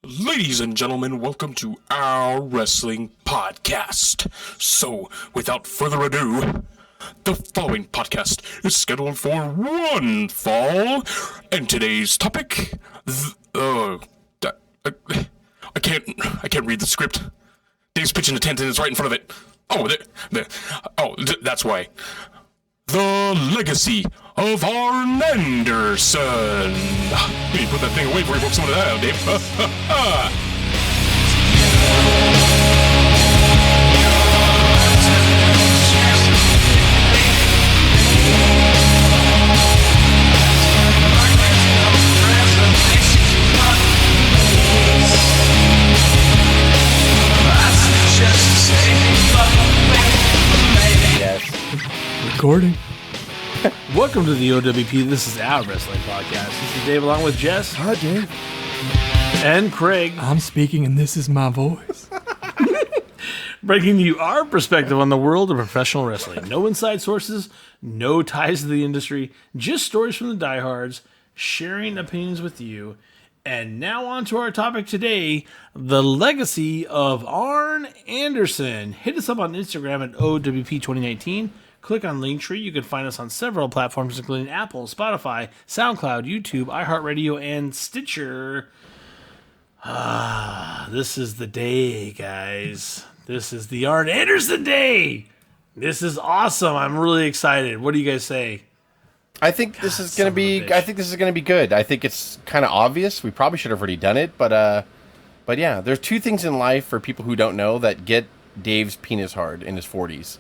Ladies and gentlemen, welcome to our wrestling podcast. So, without further ado, the following podcast is scheduled for one fall, and today's topic, I can't read the script. Dave's pitching a tent and it's right in front of it. That's why. The legacy of Arn Anderson. You need to put that thing away before you poke someone in the eye out, Dave. Recording. Welcome to the O.W.P. This is our wrestling podcast. This is Dave along with Jess. Hi, Dave. And Craig. I'm speaking and this is my voice. Bringing you our perspective on the world of professional wrestling. No inside sources, no ties to the industry, just stories from the diehards, sharing opinions with you. And now on to our topic today, the legacy of Arn Anderson. Hit us up on Instagram at O.W.P 2019. Click on Linktree. You can find us on several platforms, including Apple, Spotify, Soundcloud, YouTube, iHeartRadio, and Stitcher. This is the day, guys. This is the Arn Anderson day. This is awesome. I'm really excited. What do you guys say? I think this is going to be. I think this is going to be good. I think it's kind of obvious. We probably should have already done it, but yeah. There's two things in life for people who don't know that get Dave's penis hard in his 40s.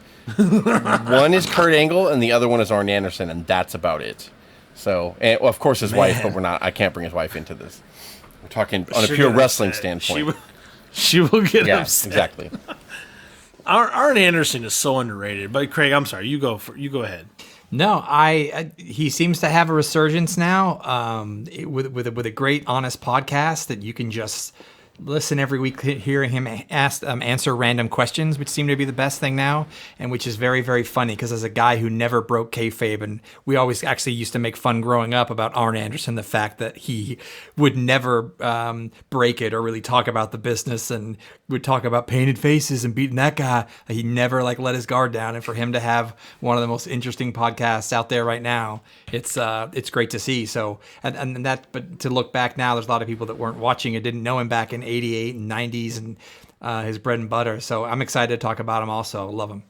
One is Kurt Angle, and the other one is Arn Anderson, and that's about it. So, and, well, of course, his wife, but we're not. I can't bring his wife into this. We're talking on a pure wrestling standpoint. She will get yeah, upset. Exactly. Arn Anderson is so underrated. But Craig, I'm sorry. You go ahead. No, he seems to have a resurgence now with a great, honest podcast that you can just listen every week, hearing him answer random questions, which seem to be the best thing now, and which is very, very funny because as a guy who never broke kayfabe, and we always actually used to make fun growing up about Arn Anderson, the fact that he would never break it or really talk about the business and would talk about painted faces and beating that guy. He never let his guard down, and for him to have one of the most interesting podcasts out there right now, it's great to see. So and that, but to look back now, there's a lot of people that weren't watching it, didn't know him back in 88 and 90s and his bread and butter. So I'm excited to talk about him also. Love him.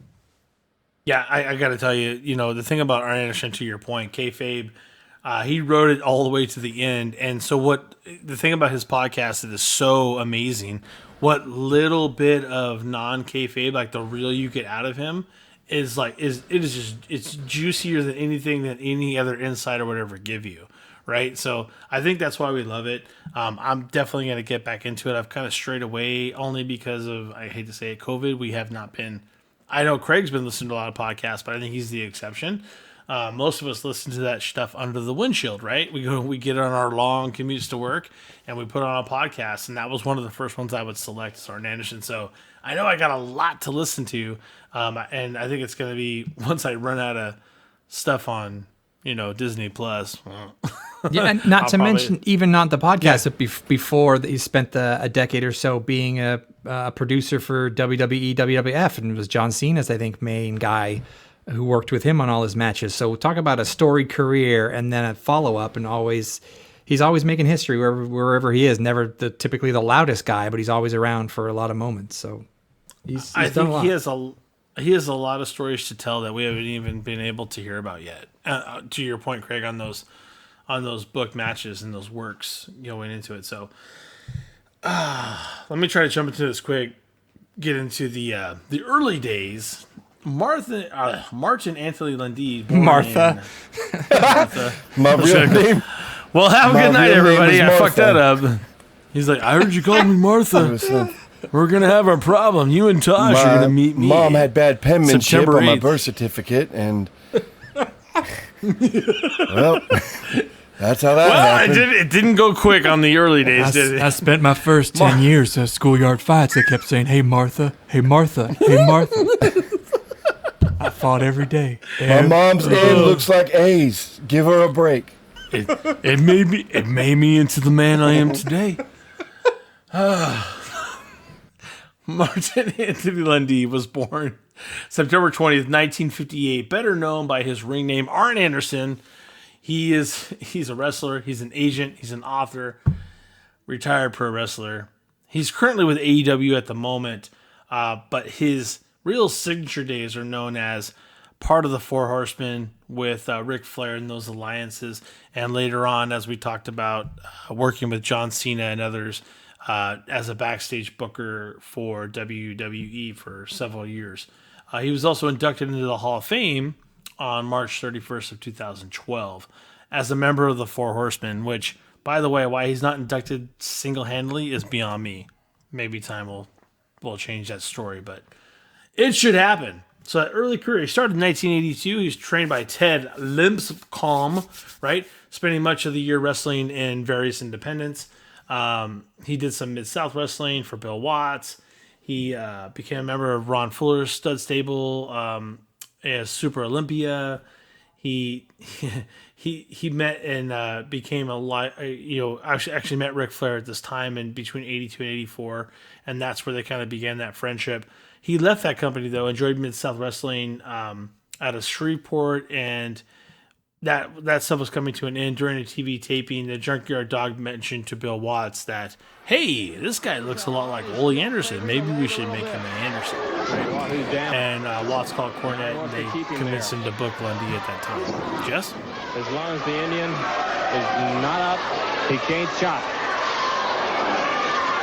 Yeah, I got to tell you, the thing about Arn Anderson, to your point, kayfabe, he wrote it all the way to the end. And so the thing about his podcast that is so amazing, what little bit of non-kayfabe, like the real you get out of him, it's juicier than anything that any other insider would ever give you. Right, so I think that's why we love it. I'm definitely going to get back into it. I've kind of strayed away only because of, I hate to say it, COVID. We have not been. I know Craig's been listening to a lot of podcasts, but I think he's the exception. Most of us listen to that stuff under the windshield, right? We get on our long commutes to work, and we put on a podcast, and that was one of the first ones I would select, is Arn Anderson. So I know I got a lot to listen to, and I think it's going to be, once I run out of stuff on Disney Plus. Yeah, and not to mention, even not the podcast, but before he spent a decade or so being a producer for WWE, WWF, and it was John Cena's, I think, main guy who worked with him on all his matches. So talk about a storied career and then a follow-up, and he's always making history wherever he is. Never typically the loudest guy, but he's always around for a lot of moments. So he's done a lot. He has a lot of stories to tell that we haven't even been able to hear about yet. To your point, Craig, on those book matches and those works going into it. So let me try to jump into this quick. Get into the early days. Martin Anthony Lundy. Martha. My real name. Well, have a good night, everybody. I fucked that up. He's like, I heard you call me Martha. We're going to have a problem. You and Tosh are going to meet me. Mom had bad penmanship September on my 8th. birth certificate, and well, that's how that happened. It didn't go quick on the early days, did it? I spent my first 10 years at schoolyard fights. They kept saying, "Hey, Martha. Hey, Martha. Hey, Martha." I fought every day. My mom's name looks like A's. Give her a break. It made me into the man I am today. Martin Anthony Lundy was born September 20th, 1958, better known by his ring name Arn Anderson. He's a wrestler, he's an agent, he's an author, retired pro wrestler. He's currently with AEW at the moment, but his real signature days are known as part of the Four Horsemen with Ric Flair and those alliances, and later on, as we talked about, working with John Cena and others as a backstage booker for WWE for several years. He was also inducted into the Hall of Fame on March 31st of 2012 as a member of the Four Horsemen, which, by the way, why he's not inducted single-handedly is beyond me. Maybe time will change that story, but it should happen. So that early career, he started in 1982. He was trained by Ted Lincecum, right? Spending much of the year wrestling in various independents. He did some Mid-South wrestling for Bill Watts. He became a member of Ron Fuller's stud stable as Super Olympia. He met and became actually met Ric Flair at this time in between 82 and 84, and that's where they kind of began that friendship. He left that company though, enjoyed Mid-South Wrestling out of Shreveport, and that stuff was coming to an end during a TV taping. The Junkyard Dog mentioned to Bill Watts that, hey, this guy looks a lot like Ole Anderson. Maybe we should make him an Anderson. Right? And Watts called Cornette, and they convinced him to book Lundy at that time. Jess? As long as the Indian is not up, he can't chop.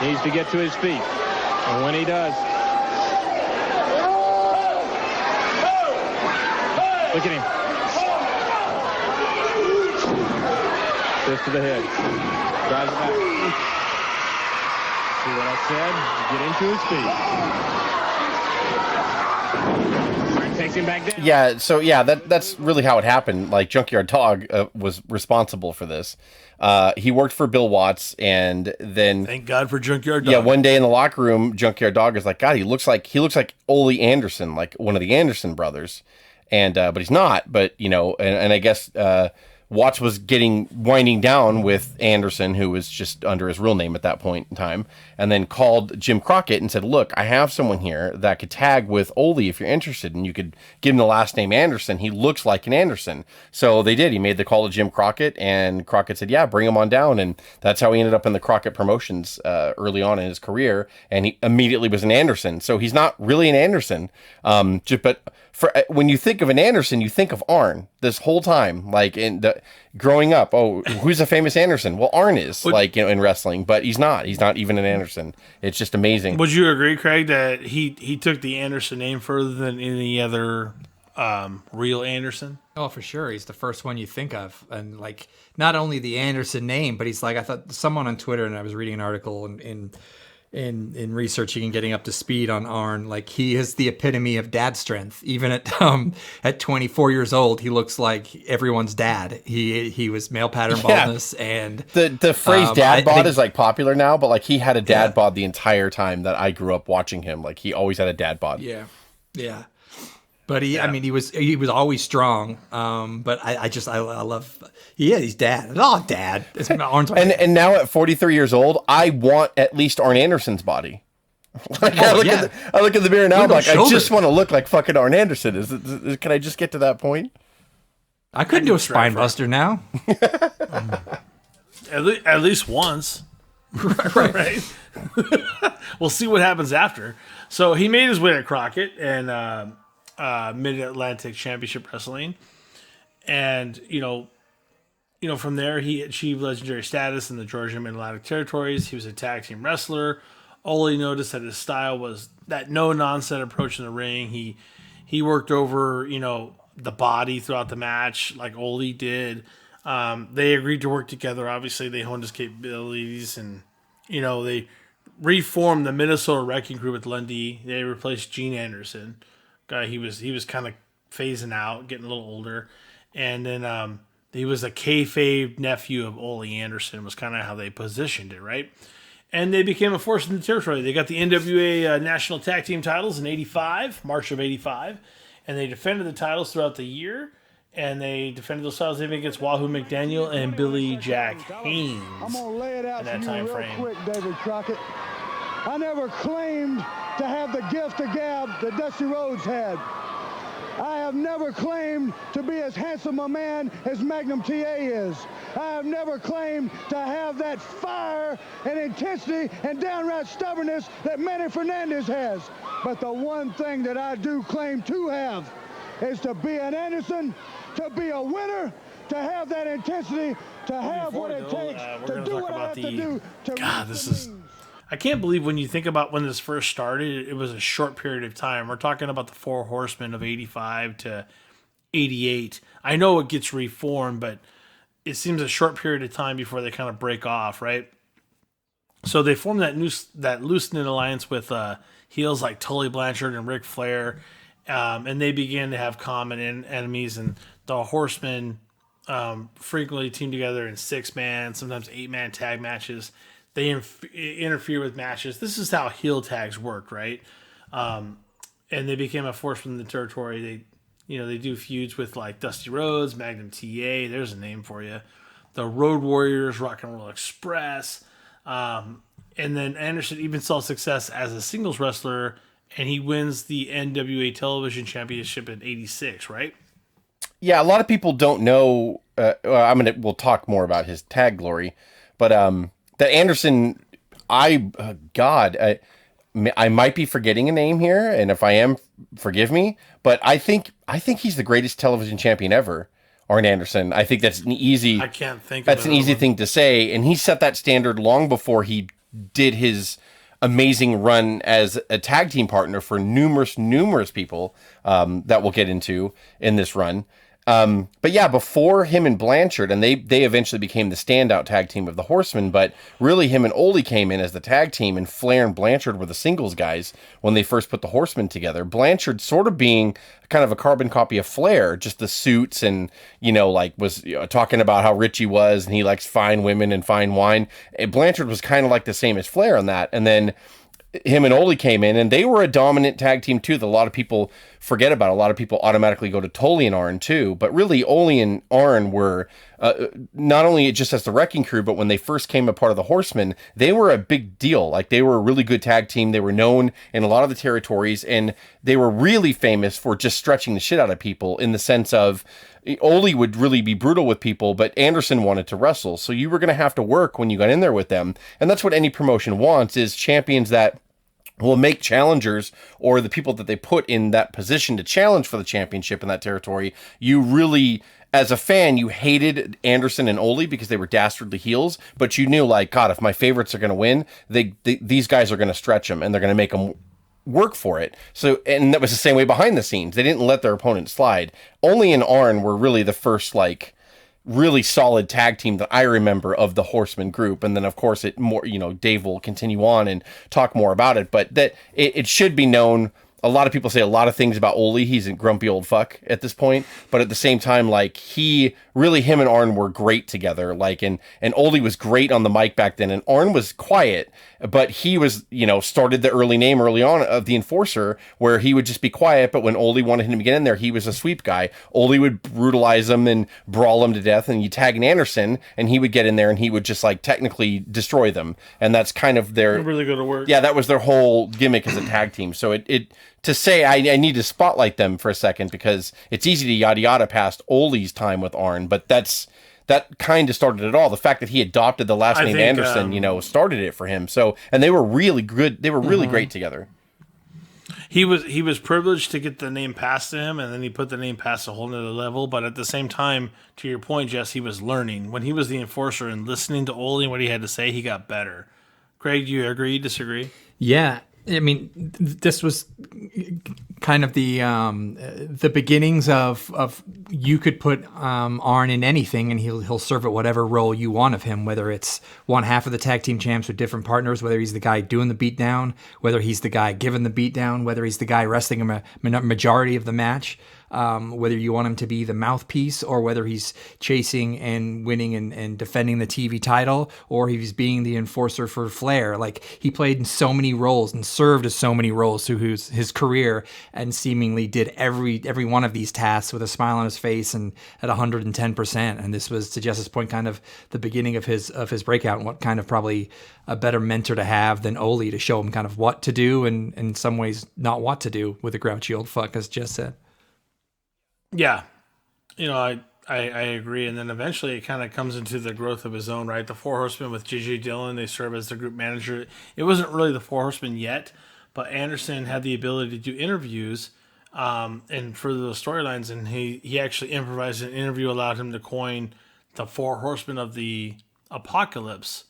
Needs to get to his feet. And when he does, look at him. Just to the head. Drives it back. See what I said? Get into his feet. Takes him back down. Yeah, so that's really how it happened. Like, Junkyard Dog was responsible for this. He worked for Bill Watts, and then thank God for Junkyard Dog. Yeah, one day in the locker room, Junkyard Dog is like, God, he looks like Ole Anderson, like one of the Anderson brothers. And but he's not. But and I guess Watts was winding down with Anderson, who was just under his real name at that point in time, and then called Jim Crockett and said, look, I have someone here that could tag with Ole if you're interested, and you could give him the last name Anderson. He looks like an Anderson. So they did. He made the call to Jim Crockett, and Crockett said, yeah, bring him on down. And that's how he ended up in the Crockett Promotions early on in his career, and he immediately was an Anderson. So he's not really an Anderson, but when you think of an Anderson, you think of Arn this whole time, like growing up. Oh, who's a famous Anderson? Well, Arn is in wrestling, but he's not even an Anderson. It's just amazing. Would you agree, Craig, that he took the Anderson name further than any other real Anderson? Oh, for sure. He's the first one you think of. And like, not only the Anderson name, but he's like, I thought someone on Twitter, and I was reading an article in researching and getting up to speed on Arn, like, he is the epitome of dad strength. Even at 24 years old, he looks like everyone's dad. He was male pattern baldness, and the phrase dad bod is like popular now, but like, he had a dad bod the entire time that I grew up watching him. Like, he always had a dad bod. Yeah. But I mean, he was always strong. But I love. He's dad. Oh, dad. And now at 43 years old, I want at least Arn Anderson's body. Like, I look in the mirror now. I'm like, I just want to look like fucking Arn Anderson. Can I just get to that point? I couldn't do a spine buster now. At least once. Right. We'll see what happens after. So he made his way to Crockett and Mid-Atlantic Championship Wrestling, and from there he achieved legendary status in the Georgia Mid-Atlantic territories. He was a tag team wrestler. Ole noticed that his style was that no-nonsense approach in the ring. He worked over the body throughout the match like Ole did. They agreed to work together. Obviously, they honed his capabilities, and they reformed the Minnesota Wrecking Crew with Lundy. They replaced Gene Anderson. He was kind of phasing out, getting a little older, and then he was a kayfabe nephew of Ole Anderson. Was kind of how they positioned it, right? And they became a force in the territory. They got the NWA National Tag Team titles in '85, March of '85, and they defended the titles throughout the year. and they defended those titles even against Wahoo McDaniel and Billy Jack Haynes. I'm gonna lay it out in that for you time real frame. quick, David Crockett. I never claimed to have the gift of gab that Dusty Rhodes had. I have never claimed to be as handsome a man as Magnum TA is. I have never claimed to have that fire and intensity and downright stubbornness that Manny Fernandez has. But the one thing that I do claim to have is to be an Anderson, to be a winner, to have that intensity, to have what it takes to do what I have to do. God, this is... I can't believe when you think about when this first started, it was a short period of time. We're talking about the Four Horsemen of 85 to 88. I know it gets reformed, but it seems a short period of time before they kind of break off, right? So they formed that loose-knit alliance with heels like Tully Blanchard and Ric Flair, and they began to have common enemies, and the Horsemen frequently team together in 6-man, sometimes 8-man tag matches. They interfere with matches. This is how heel tags worked, right? And they became a force within the territory. They do feuds with like Dusty Rhodes, Magnum TA. There's a name for you. The Road Warriors, Rock and Roll Express, and then Anderson even saw success as a singles wrestler, and he wins the NWA Television Championship in '86, right? Yeah, a lot of people don't know. We'll talk more about his tag glory, but that Anderson, I might be forgetting a name here, and if I am, forgive me. But I think he's the greatest television champion ever, Arn Anderson. I think that's an easy. I can't think. That's an easy thing to say, and he set that standard long before he did his amazing run as a tag team partner for numerous people that we'll get into in this run. But yeah, before him and Blanchard, and they eventually became the standout tag team of the Horsemen, but really him and Ole came in as the tag team, and Flair and Blanchard were the singles guys when they first put the Horsemen together. Blanchard sort of being kind of a carbon copy of Flair, just the suits and, was talking about how rich he was and he likes fine women and fine wine. And Blanchard was kind of like the same as Flair on that. And then him and Ole came in, and they were a dominant tag team too that a lot of people forget about. A lot of people automatically go to Tully and Arn too, but really Ole and Arn were not only just as the Wrecking Crew, but when they first came a part of the Horsemen, they were a big deal. Like, they were a really good tag team. They were known in a lot of the territories, and they were really famous for just stretching the shit out of people, in the sense of Ole would really be brutal with people, but Anderson wanted to wrestle. So you were going to have to work when you got in there with them. And that's what any promotion wants, is champions that will make challengers, or the people that they put in that position to challenge for the championship in that territory. You really, as a fan, you hated Anderson and Ole because they were dastardly heels, but you knew, like, God, if my favorites are going to win, these guys are going to stretch them, and they're going to make them work for it. So, and that was the same way behind the scenes. They didn't let their opponent slide. Ole and Arn were really the first, like, really solid tag team that I remember of the Horseman group. And then, of course, Dave will continue on and talk more about it, but that it should be known. A lot of people say a lot of things about Ole. He's a grumpy old fuck at this point, but at the same time, like, him and Arn were great together. Like, and Ole was great on the mic back then, and Arn was quiet, but he was, started the early on of the Enforcer, where he would just be quiet, but when Ole wanted him to get in there, he was a sweep guy. Ole would brutalize him and brawl him to death, and you tag an Anderson, and he would get in there and he would just, like, technically destroy them. And that's kind of their... really go to work. Yeah, that was their whole gimmick as a tag team. So to say, I need to spotlight them for a second, because it's easy to yada yada past Ole's time with Arn, but that kind of started it all. The fact that he adopted the last name Anderson, started it for him. So, and they were really good. They were really great together. He was privileged to get the name passed to him, and then he put the name past a whole nother level. But at the same time, to your point, Jess, he was learning. When he was the Enforcer and listening to Ole and what he had to say, he got better. Craig, do you agree, disagree? Yeah. I mean, this was kind of the beginnings of you could put Arn in anything, and he'll serve at whatever role you want of him, whether it's one half of the tag team champs with different partners, whether he's the guy doing the beatdown, whether he's the guy giving the beatdown, whether he's the guy wrestling a majority of the match. whether you want him to be the mouthpiece or whether he's chasing and winning and defending the TV title, or he's being the enforcer for Flair. Like, he played in so many roles and served as so many roles through his career, and seemingly did every one of these tasks with a smile on his face and at 110%. And this was, to Jess's point, kind of the beginning of his breakout, and what kind of probably a better mentor to have than Ole to show him kind of what to do, and in some ways not what to do with a grouchy old fuck, as Jess said. Yeah. I agree. And then eventually it kind of comes into the growth of his own, right? The Four Horsemen with J.J. Dillon, they serve as the group manager. It wasn't really the Four Horsemen yet, but Anderson had the ability to do interviews and further those storylines, and he actually improvised an interview, allowed him to coin the Four Horsemen of the Apocalypse.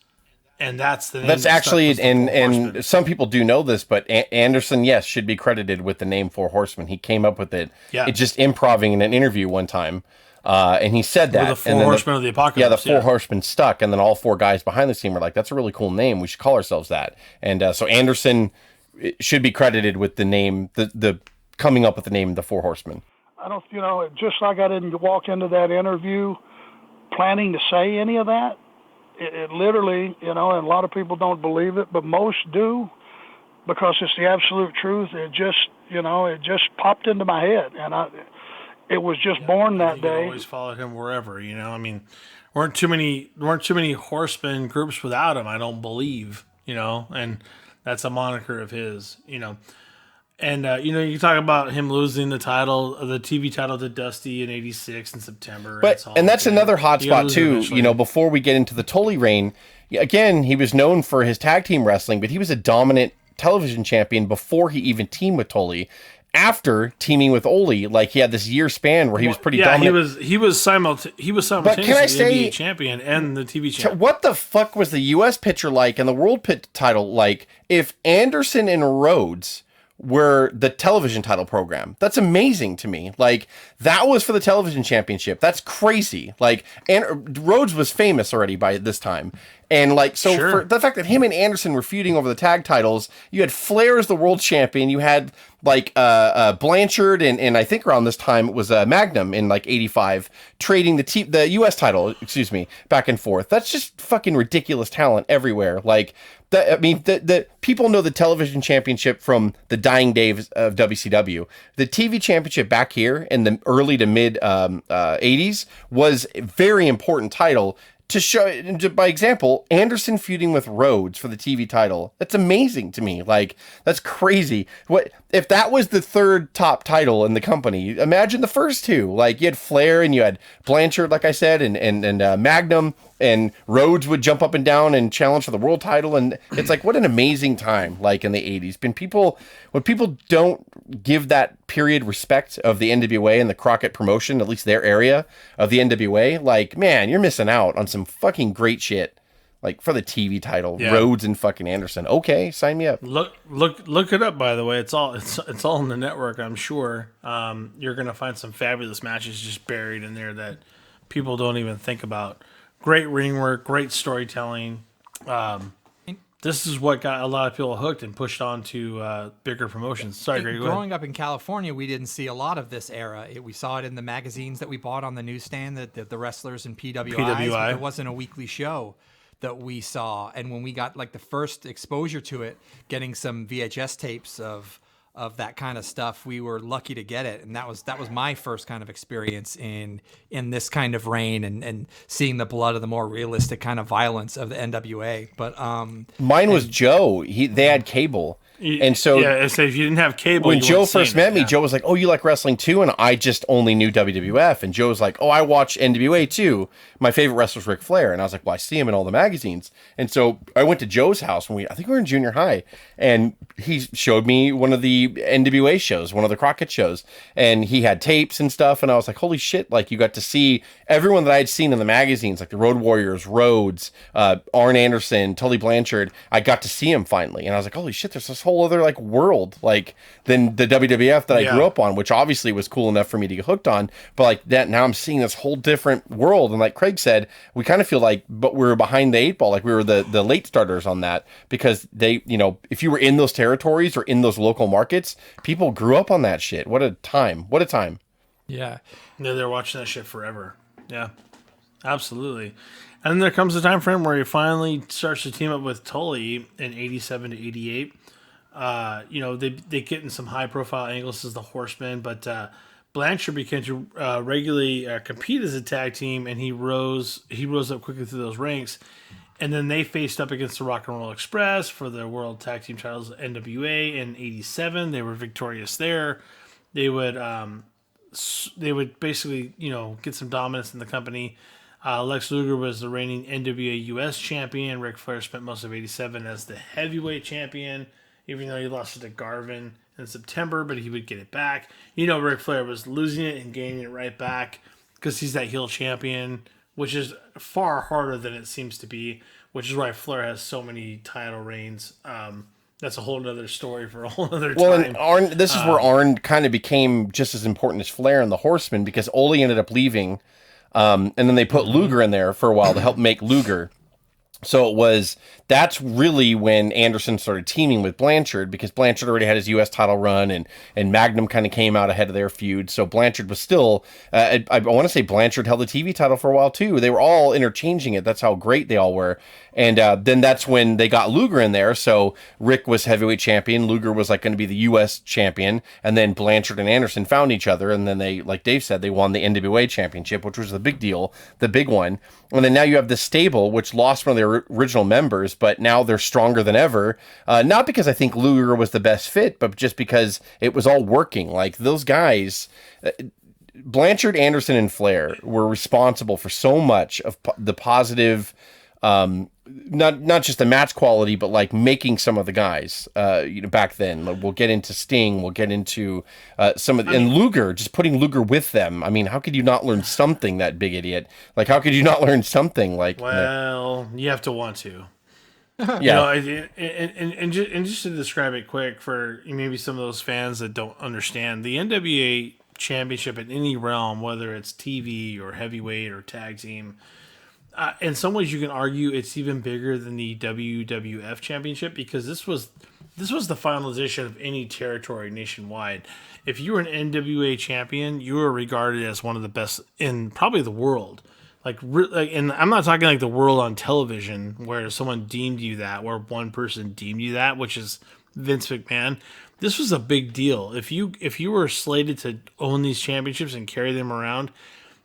And that's the name. That's actually, and some people do know this, but Anderson, yes, should be credited with the name Four Horsemen. He came up with it. Yeah. It's just improving in an interview one time. And he said that. The Four Horsemen of the Apocalypse. Yeah, the Four Horsemen stuck, and then all four guys behind the scene were like, that's a really cool name. We should call ourselves that. And so Anderson should be credited with the name, the coming up with the name, the Four Horsemen. I don't, just like I didn't walk into that interview planning to say any of that. It literally, and a lot of people don't believe it, but most do, because it's the absolute truth. It just popped into my head, and it was just born that day. Always followed him wherever, weren't too many horsemen groups without him, I don't believe, and that's a moniker of his, And, you talk about him losing the TV title to Dusty in '86 in September. And that's another hot spot, too. Before we get into the Tully reign, again, he was known for his tag team wrestling, but he was a dominant television champion before he even teamed with Tully. After teaming with Ole, he had this year span where he was pretty dominant. He was simultaneously the NBA champion and the TV champion. What the fuck was the U.S. picture like and the world title like if Anderson and Rhodes were the television title program? That's amazing to me. That was for the television championship. That's crazy. And Rhodes was famous already by this time. And for the fact that him and Anderson were feuding over the tag titles, you had Flair as the world champion. You had Blanchard and I think around this time it was Magnum in '85 trading the U.S. title, back and forth. That's just fucking ridiculous talent everywhere. The people know the television championship from the dying days of WCW. The TV championship back here in the early to mid 80s was a very important title. To show, by example, Anderson feuding with Rhodes for the TV title. That's amazing to me. That's crazy. What if that was the third top title in the company? Imagine the first two. You had Flair and you had Blanchard, like I said, and Magnum, and Rhodes would jump up and down and challenge for the world title. And it's what an amazing time, in the 80s. When people don't give that period respect of the NWA and the Crockett promotion, at least their area of the NWA, man, you're missing out on some fucking great shit. For the TV title, yeah. Rhodes and fucking Anderson. Okay, sign me up. Look it up, by the way. It's all on the network, I'm sure. You're gonna find some fabulous matches just buried in there that people don't even think about. Great ring work, great storytelling. This is what got a lot of people hooked and pushed on to bigger promotions. Sorry, Greg. Growing up in California, we didn't see a lot of this era. We saw it in the magazines that we bought on the newsstand, the wrestlers and PWIs. But there wasn't a weekly show that we saw. And when we got the first exposure to it, getting some VHS tapes of that kind of stuff, we were lucky to get it. And that was my first kind of experience in this kind of reign and seeing the blood of the more realistic kind of violence of the NWA. But mine was Joe. They had cable. And so, so if you didn't have cable, when Joe first met me, Joe was like, "Oh, you like wrestling too?" And I just only knew WWF. And Joe was like, "Oh, I watch NWA too. My favorite wrestler's Ric Flair." And I was like, "Well, I see him in all the magazines." And so I went to Joe's house I think we were in junior high, and he showed me one of the NWA shows, one of the Crockett shows, and he had tapes and stuff. And I was like, "Holy shit!" You got to see everyone that I had seen in the magazines, like the Road Warriors, Rhodes, Arn Anderson, Tully Blanchard. I got to see him finally, and I was like, "Holy shit!" There's this whole other world than the WWF that I grew up on, which obviously was cool enough for me to get hooked on, but that now I'm seeing this whole different world. And like Craig said, we kind of feel but we were behind the eight ball, we were the late starters on that, because they, if you were in those territories or in those local markets, people grew up on that shit. What a time. Yeah. Yeah, they're watching that shit forever. Yeah, absolutely. And then there comes a time frame where he finally starts to team up with Tully in 87 to 88. They get in some high profile angles as the Horsemen, but Blanchard began to regularly compete as a tag team, and he rose up quickly through those ranks. And then they faced up against the Rock and Roll Express for the World Tag Team titles, NWA in '87. They were victorious there. They would basically, get some dominance in the company. Lex Luger was the reigning NWA US champion. Ric Flair spent most of '87 as the heavyweight champion, even though he lost it to Garvin in September, but he would get it back. Ric Flair was losing it and gaining it right back because he's that heel champion, which is far harder than it seems to be, which is why Flair has so many title reigns. That's a whole other story for a whole other time. Well, and Arn, this is where Arn kind of became just as important as Flair and the Horsemen, because Ole ended up leaving, and then they put Luger in there for a while to help make Luger. So that's really when Anderson started teaming with Blanchard, because Blanchard already had his U.S. title run, and Magnum kind of came out ahead of their feud. So Blanchard was still, I want to say Blanchard held the TV title for a while too. They were all interchanging it. That's how great they all were. And then that's when they got Luger in there. So Rick was heavyweight champion. Luger was going to be the U.S. champion. And then Blanchard and Anderson found each other. And then they, like Dave said, they won the NWA championship, which was the big deal, the big one. And then now you have the stable, which lost one of their original members, but now they're stronger than ever. Not because I think Luger was the best fit, but just because it was all working. Like those guys, Blanchard, Anderson, and Flair were responsible for so much of the positive, not just the match quality, but making some of the guys, back then. We'll get into Sting. We'll get into and Luger, just putting Luger with them. I mean, how could you not learn something, that big idiot? How could you not learn something Well, you have to want to. Yeah. And just to describe it quick for maybe some of those fans that don't understand, the NWA championship in any realm, whether it's TV or heavyweight or tag team, in some ways you can argue it's even bigger than the WWF championship, because this was the finalization of any territory nationwide. If you were an NWA champion, you were regarded as one of the best in probably the world. And I'm not talking the world on television where someone deemed you that, where one person deemed you that, which is Vince McMahon. This was a big deal. If you were slated to own these championships and carry them around,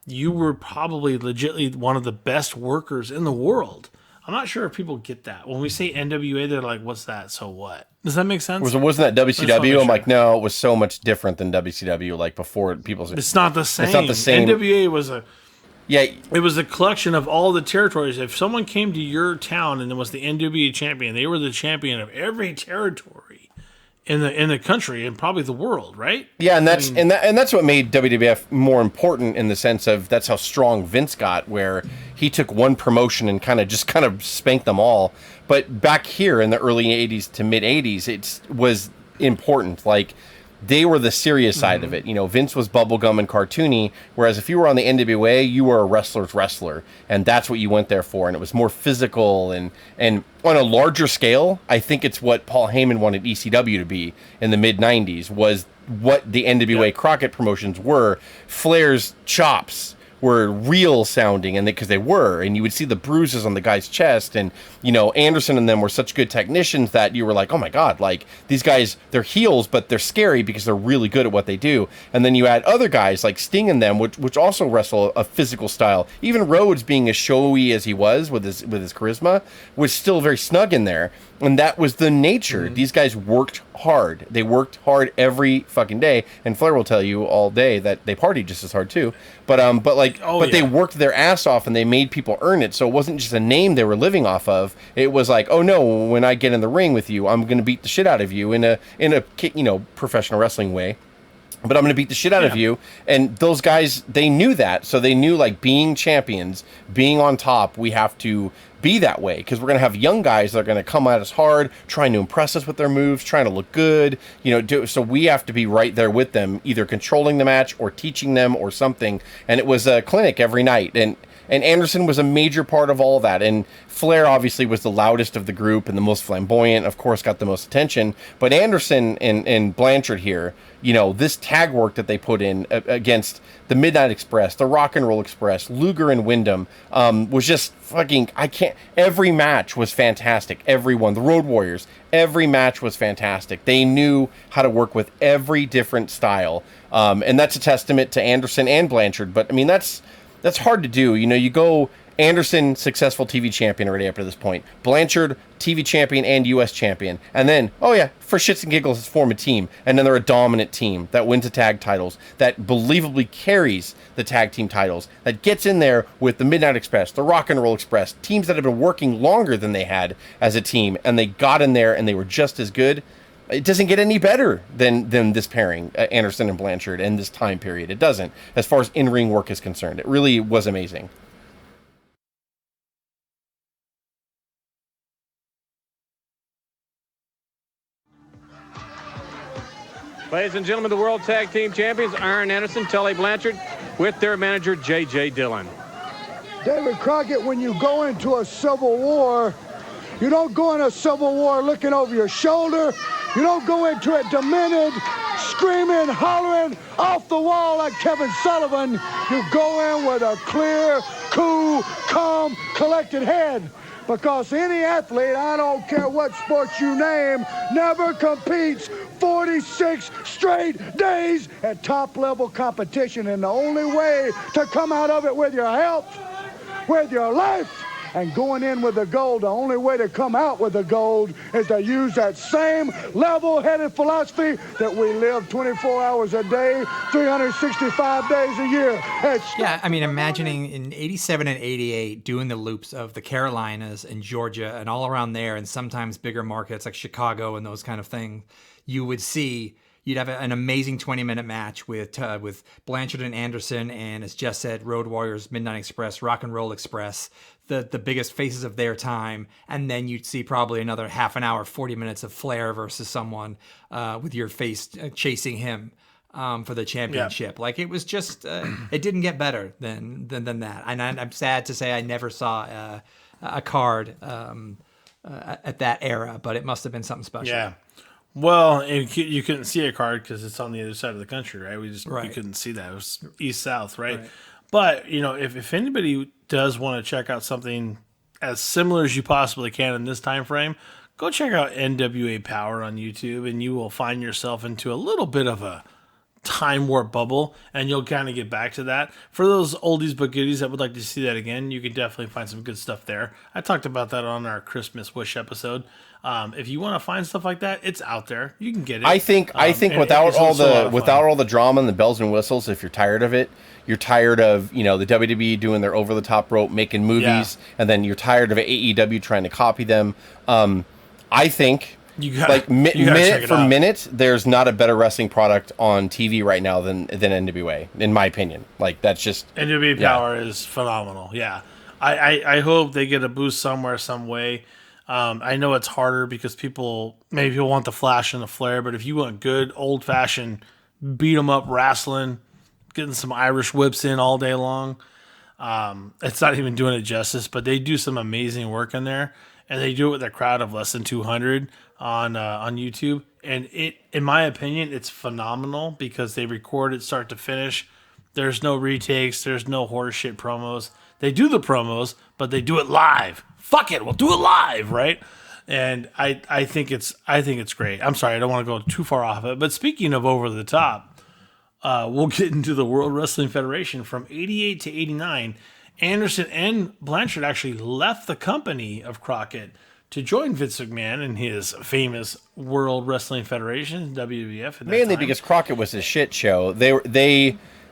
you were probably legitimately one of the best workers in the world. I'm not sure if people get that. When we say NWA, they're like, what's that? So what? Does that make sense? Wasn't that WCW? I'm like, no, it was so much different than WCW. Before people... It's not the same. It's not the same. NWA was it was a collection of all the territories. If someone came to your town and was the NWA champion, they were the champion of every territory in the country and probably the world, right? Yeah, and that's what made WWF more important, in the sense of that's how strong Vince got, where he took one promotion and kind of spanked them all. But back here in the early 80s to mid 80s, it was important. They were the serious side of it. Vince was bubblegum and cartoony, whereas if you were on the NWA, you were a wrestler's wrestler, and that's what you went there for. And it was more physical and on a larger scale. I think it's what Paul Heyman wanted ECW to be in the mid 90s, was what the NWA Crockett promotions were. Flair's chops were real sounding, and because they were, and you would see the bruises on the guy's chest, and Anderson and them were such good technicians that you were like, oh my god, these guys, they're heels, but they're scary because they're really good at what they do. And then you had other guys like Sting and them, which also wrestle a physical style. Even Rhodes, being as showy as he was with his charisma, was still very snug in there. And that was the nature. These guys worked hard. They worked hard every fucking day. And Flair will tell you all day that they partied just as hard too. But they worked their ass off, and they made people earn it. So it wasn't just a name they were living off of. It was like, oh no, when I get in the ring with you, I'm going to beat the shit out of you in a professional wrestling way. But I'm going to beat the shit out of you. And those guys, they knew that. So they knew, being champions, being on top, we have to be that way, because we're going to have young guys that are going to come at us hard, trying to impress us with their moves, trying to look good, so we have to be right there with them, either controlling the match or teaching them or something. And it was a clinic every night. And And Anderson was a major part of all that. And Flair obviously was the loudest of the group and the most flamboyant, of course, got the most attention. But Anderson and Blanchard here, you know, this tag work that they put in against the Midnight Express, the Rock and Roll Express, Luger and Wyndham, was just fucking, every match was fantastic. Everyone, the Road Warriors, every match was fantastic. They knew how to work with every different style. And that's a testament to Anderson and Blanchard. But I mean, that's hard to do. You know, you go Anderson, successful TV champion already up to this point. Blanchard, TV champion and U.S. champion. And then, oh yeah, for shits and giggles, form a team. And then they're a dominant team that wins the tag titles, that believably carries the tag team titles, that gets in there with the Midnight Express, the Rock and Roll Express, teams that have been working longer than they had as a team, and they got in there and they were just as good. It doesn't get any better than this pairing, Anderson and Blanchard, in this time period. It doesn't, as far as in-ring work is concerned. It really was amazing. Ladies and gentlemen, the World Tag Team Champions, Arn Anderson, Tully Blanchard, with their manager, J.J. Dillon. David Crockett, when you go into a civil war, you don't go in a civil war looking over your shoulder. You don't go into it demented, screaming, hollering, off the wall like Kevin Sullivan. You go in with a clear, cool, calm, collected head. Because any athlete, I don't care what sport you name, never competes 46 straight days at top-level competition. And the only way to come out of it with your health, with your life, and going in with the gold, the only way to come out with the gold is to use that same level-headed philosophy that we live 24 hours a day, 365 days a year. Yeah, I mean, imagining in 87 and 88 doing the loops of the Carolinas and Georgia and all around there, and sometimes bigger markets like Chicago and those kind of things, you'd have an amazing 20-minute match with Blanchard and Anderson, and as Jess said, Road Warriors, Midnight Express, Rock and Roll Express, the biggest faces of their time, and then you'd see probably another half an hour, 40 minutes of Flair versus someone with your face chasing him for the championship. Yeah. Like, it was just, it didn't get better than that. And I'm sad to say I never saw a card at that era, but it must have been something special. Yeah. Well, you couldn't see a card because it's on the other side of the country, right? We couldn't see that. It was east-south, right? But, you know, if anybody does want to check out something as similar as you possibly can in this time frame, go check out NWA Power on YouTube, and you will find yourself into a little bit of a time warp bubble, and you'll kind of get back to that. For those oldies but goodies that would like to see that again, you can definitely find some good stuff there. I talked about that on our Christmas Wish episode. If you want to find stuff like that, it's out there. You can get it. I think without all the drama and the bells and whistles, if you're tired of it, you're tired of, you know, the WWE doing their over the top rope making movies, and then you're tired of AEW trying to copy them. I think minute for minute, there's not a better wrestling product on TV right now than NWA, in my opinion. Like, that's just NWA Power is phenomenal. Yeah, I hope they get a boost somewhere, some way. I know it's harder because people want the flash and the flare, but if you want good old fashioned beat 'em up wrestling, getting some Irish whips in all day long, it's not even doing it justice. But they do some amazing work in there, and they do it with a crowd of less than 200 on YouTube. And in my opinion, it's phenomenal because they record it start to finish. There's no retakes. There's no horseshit promos. They do the promos, but they do it live. Fuck it, we'll do it live, right? And I think it's great. I'm sorry, I don't want to go too far off it. But speaking of over the top, we'll get into the World Wrestling Federation from 88 to 89. Anderson and Blanchard actually left the company of Crockett to join Vince McMahon in his famous World Wrestling Federation, WWF. Mainly because Crockett was a shit show.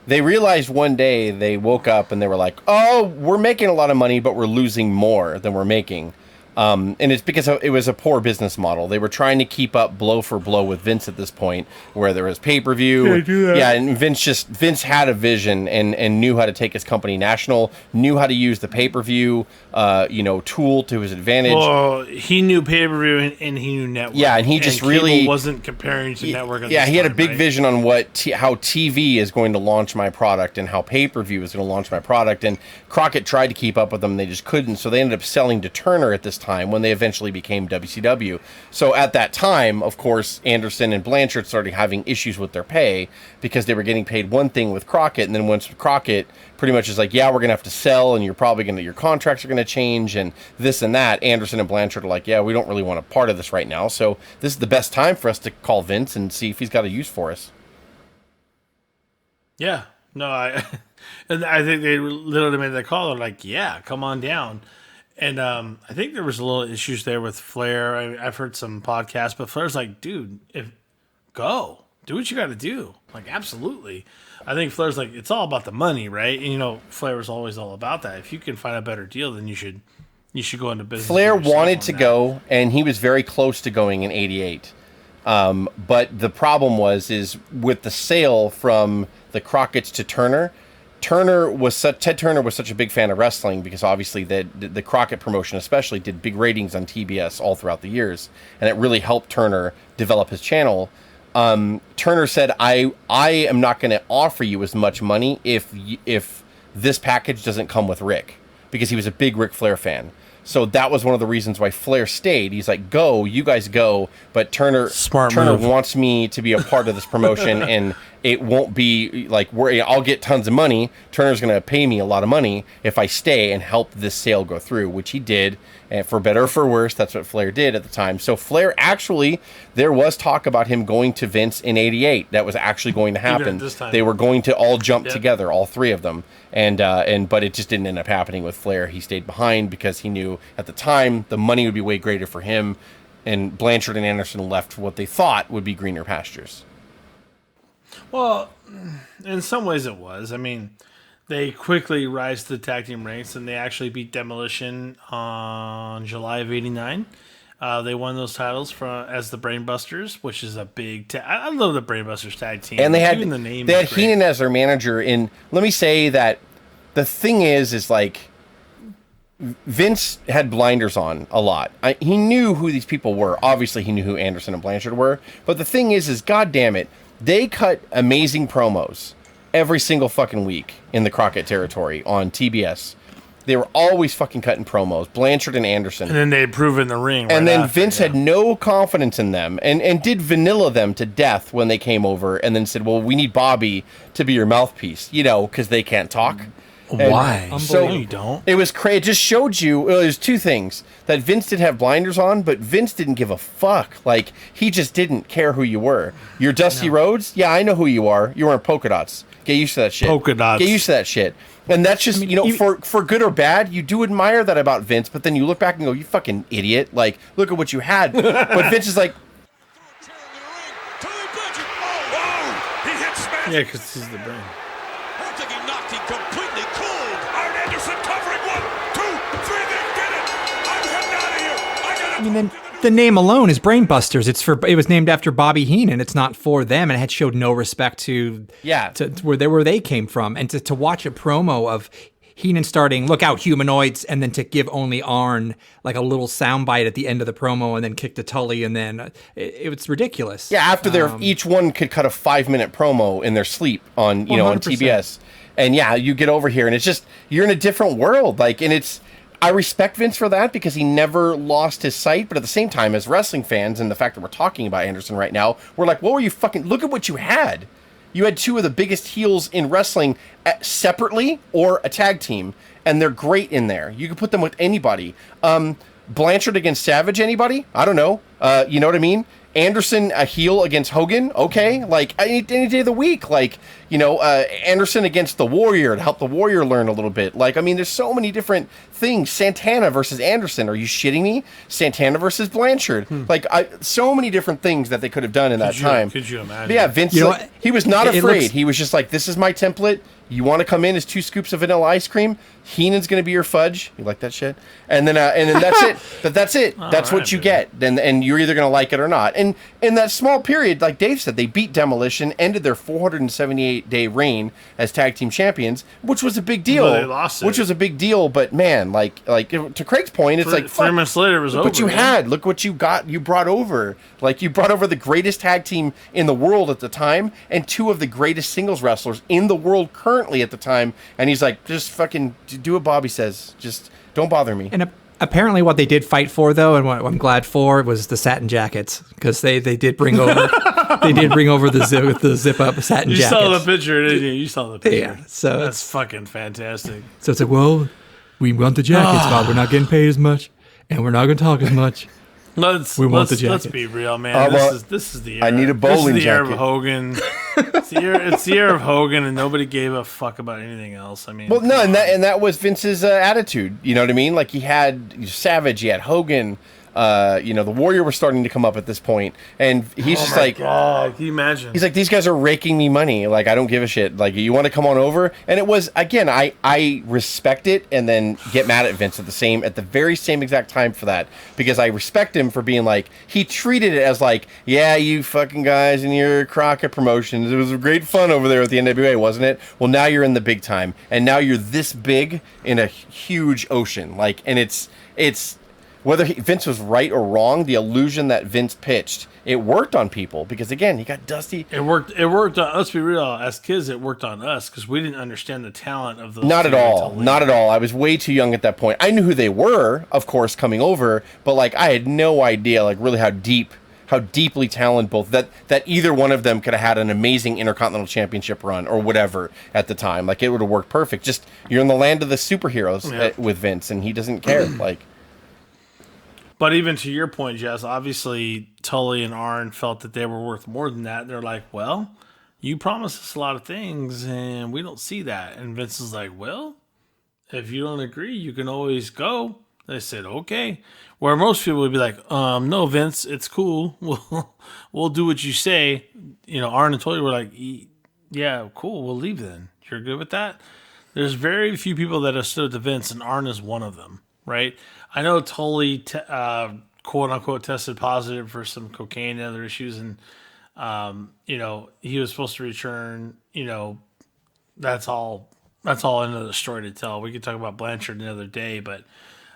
They realized one day, they woke up and they were like, oh, we're making a lot of money, but we're losing more than we're making. And it's because it was a poor business model. They were trying to keep up blow for blow with Vince at this point, where there was pay-per-view. Yeah, and Vince had a vision and knew how to take his company national, knew how to use the pay-per-view, tool to his advantage. Well, he knew pay-per-view and he knew network. Yeah, and he just cable really wasn't comparing to network. At he had a big right? vision on how TV is going to launch my product and how pay-per-view is going to launch my product. And Crockett tried to keep up with them, they just couldn't. So they ended up selling to Turner at this time when they eventually became WCW. So at that time, of course, Anderson and Blanchard started having issues with their pay because they were getting paid one thing with Crockett, and then once Crockett pretty much is like, yeah, we're gonna have to sell, and your contracts are gonna change, and this and that. Anderson and Blanchard are like, yeah, we don't really want a part of this right now, so this is the best time for us to call Vince and see if he's got a use for us. Yeah, no, I think they literally made that call. They're like, yeah, come on down. And I think there was a little issues there with Flair. I've heard some podcasts, but Flair's like, dude, do what you got to do. Like, absolutely. I think Flair's like, it's all about the money, right? And Flair was always all about that. If you can find a better deal, then you should go into business. Flair wanted to go, and he was very close to going in '88. But the problem is with the sale from the Crockett's to Turner. Ted Turner was such a big fan of wrestling because obviously the Crockett promotion especially did big ratings on TBS all throughout the years, and it really helped Turner develop his channel. Turner said, I am not going to offer you as much money if this package doesn't come with Rick, because he was a big Ric Flair fan. So that was one of the reasons why Flair stayed. He's like, you guys go, but Turner wants me to be a part of this promotion, and it won't be like I'll get tons of money. Turner's going to pay me a lot of money if I stay and help this sale go through, which he did. And for better or for worse, that's what Flair did at the time. So Flair actually, there was talk about him going to Vince in '88. That was actually going to happen. They were going to all jump together, all three of them. But it just didn't end up happening with Flair. He stayed behind because he knew at the time the money would be way greater for him, and Blanchard and Anderson left what they thought would be greener pastures. Well, in some ways it was. I mean, they quickly rise to the tag team ranks, and they actually beat Demolition on July of '89. They won those titles as the Brainbusters, which is a big I love the Brainbusters tag team. And they had great. Heenan as their manager. And let me say that the thing is like Vince had blinders on a lot. He knew who these people were. Obviously, he knew who Anderson and Blanchard were. But the thing is God damn it, they cut amazing promos every single fucking week in the Crockett territory on TBS. They were always fucking cutting promos, Blanchard and Anderson. And then they'd prove in the ring. And then Vince had no confidence in them and did vanilla them to death when they came over, and then said, well, we need Bobby to be your mouthpiece, because they can't talk. Why? So you don't. It was crazy. It just showed you, it was two things. That Vince did have blinders on, but Vince didn't give a fuck. Like, he just didn't care who you were. You're Dusty Rhodes? Yeah, I know who you are. You're wearing polka dots. Get used to that shit. Polka dots. Get used to that shit. And that's just, for good or bad, you do admire that about Vince, but then you look back and go, you fucking idiot. Like, look at what you had. But Vince is like... Yeah, because he's the brain. I think he knocked him completely cold. Arn Anderson covering 1, 2, 3, they did it. I'm heading out of here. I mean, then the name alone is Brainbusters. It was named after Bobby Heenan. It's not for them, and it had showed no respect to where they came from. And to watch a promo of Heenan starting, look out humanoids, and then to give only Arn like a little soundbite at the end of the promo, and then kick to Tully, and then it was ridiculous. Yeah, after each one could cut a 5-minute promo in their sleep on on TBS, and you get over here, and it's just you're in a different world. Like, and it's. I respect Vince for that because he never lost his sight, but at the same time, as wrestling fans, and the fact that we're talking about Anderson right now, we're like, what were you look at what you had. You had two of the biggest heels in wrestling separately or a tag team, and they're great in there. You can put them with anybody. Blanchard against Savage, anybody? I don't know. You know what I mean? Anderson, a heel against Hogan, okay. Like, any day of the week. Like, Anderson against the Warrior to help the Warrior learn a little bit. Like, I mean, there's so many different things. Santana versus Anderson. Are you shitting me? Santana versus Blanchard. Like, so many different things that they could have done in that time. Could you imagine? But yeah, Vince, he was not afraid. He was just like, this is my template. You want to come in as 2 scoops of vanilla ice cream? Heenan's going to be your fudge. You like that shit? And then that's it. But that's it. That's what you get. And you're either going to like it or not. And in that small period, like Dave said, they beat Demolition, ended their 478-day reign as tag team champions, which was a big deal. Well, they lost it. Which was a big deal. But man, like to Craig's point, it's like 3 months later it was over. But you look what you got. You brought over. Like, you brought over the greatest tag team in the world at the time, and 2 of the greatest singles wrestlers in the world currently at the time. And he's like, just fucking do what Bobby says. Just don't bother me. And apparently what they did fight for, though, and what I'm glad for, was the satin jackets, because they did bring over the zip up satin jackets. You saw the picture, didn't you? You saw the picture. Yeah, so that's fucking fantastic. So it's like, well, we want the jackets, Bob. We're not getting paid as much, and we're not going to talk as much. Let's be real, man. This is the era. I need a bowling jacket. This is the era jacket. of Hogan. It's the era of Hogan, and nobody gave a fuck about anything else. I mean, well, no, and that was Vince's attitude. You know what I mean? Like, he had Savage, he had Hogan. The Warrior was starting to come up at this point, and he's just like, God, can you imagine? He's like, these guys are raking me money. Like, I don't give a shit. Like, you want to come on over? And it was, again, I respect it, and then get mad at Vince at the very same exact time for that, because I respect him for being like, he treated it as like, yeah, you fucking guys and your Crockett Promotions, it was great fun over there at the NWA, wasn't it? Well, now you're in the big time, and now you're this big in a huge ocean. Like, and it's whether Vince was right or wrong, the illusion that Vince pitched, it worked on people, because again, he got Dusty. It worked on, let's be real, as kids, it worked on us because we didn't understand the talent of those. Not at all. I was way too young at that point. I knew who they were, of course, coming over, but like, I had no idea, like, really how deeply talented both, that either one of them could have had an amazing Intercontinental Championship run or whatever at the time. Like, it would have worked perfect. Just, you're in the land of the superheroes with Vince, and he doesn't care. Like. But even to your point, Jess, obviously Tully and Arn felt that they were worth more than that. They're like, well, you promised us a lot of things, and we don't see that. And Vince is like, well, if you don't agree, you can always go. They said, okay. Where most people would be like, no, Vince, it's cool. We'll do what you say. Arn and Tully were like, yeah, cool, we'll leave then. You're good with that? There's very few people that have stood to Vince, and Arn is one of them, right? I know Tully, quote unquote, tested positive for some cocaine and other issues, and he was supposed to return. That's all another story to tell. We could talk about Blanchard another day, but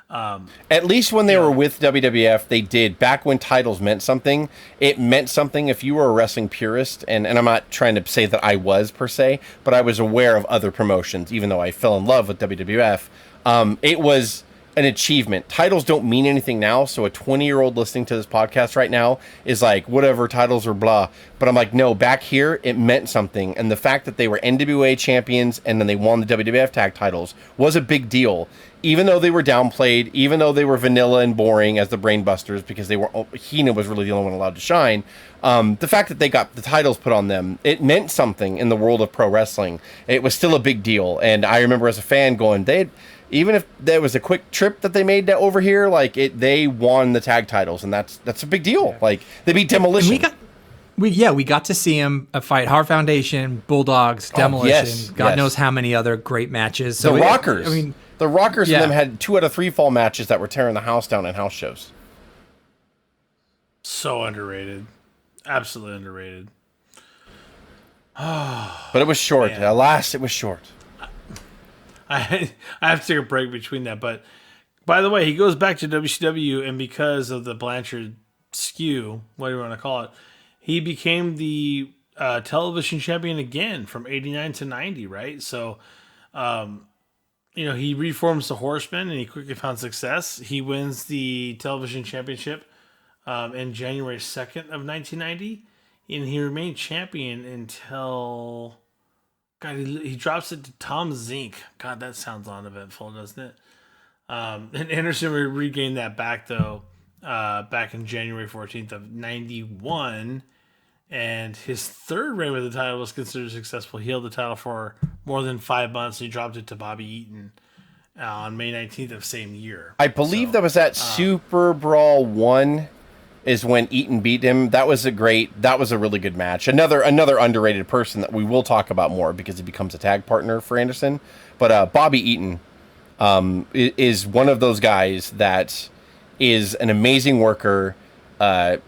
at least when they were with WWF, they did. Back when titles meant something, it meant something. If you were a wrestling purist, and I'm not trying to say that I was per se, but I was aware of other promotions, even though I fell in love with WWF. It was an achievement. Titles don't mean anything now, so a 20-year-old listening to this podcast right now is like, whatever, titles are blah. But I'm like, no, back here, it meant something. And the fact that they were NWA champions and then they won the WWF tag titles was a big deal. Even though they were downplayed, even though they were vanilla and boring as the Brainbusters, because Heenan was really the only one allowed to shine. The fact that they got the titles put on them, it meant something in the world of pro wrestling. It was still a big deal. And I remember as a fan going, even if there was a quick trip that they made over here, like they won the tag titles, and that's a big deal. Like, they beat Demolition. We got to see him fight Heart Foundation, Bulldogs, Demolition. God knows how many other great matches. So the Rockers. The Rockers and them had 2 out of 3 fall matches that were tearing the house down in house shows. So underrated, absolutely underrated. But it was short. Man. Alas, it was short. I have to take a break between that. But by the way, he goes back to WCW, and because of the Blanchard skew, whatever you want to call it, he became the television champion again from 89 to 90, right? So, he reforms the Horsemen, and he quickly found success. He wins the television championship in January 2nd of 1990, and he remained champion until... God, he drops it to Tom Zink. God, that sounds uneventful, doesn't it? And Anderson regained that back, though, back in January 14th of 91. And his third reign with the title was considered successful. He held the title for more than 5 months. He dropped it to Bobby Eaton on May 19th of same year. I believe that was at Super Brawl 1 is when Eaton beat him. That was a really good match. Another underrated person that we will talk about more because he becomes a tag partner for Anderson. But Bobby Eaton is one of those guys that is an amazing worker. I'm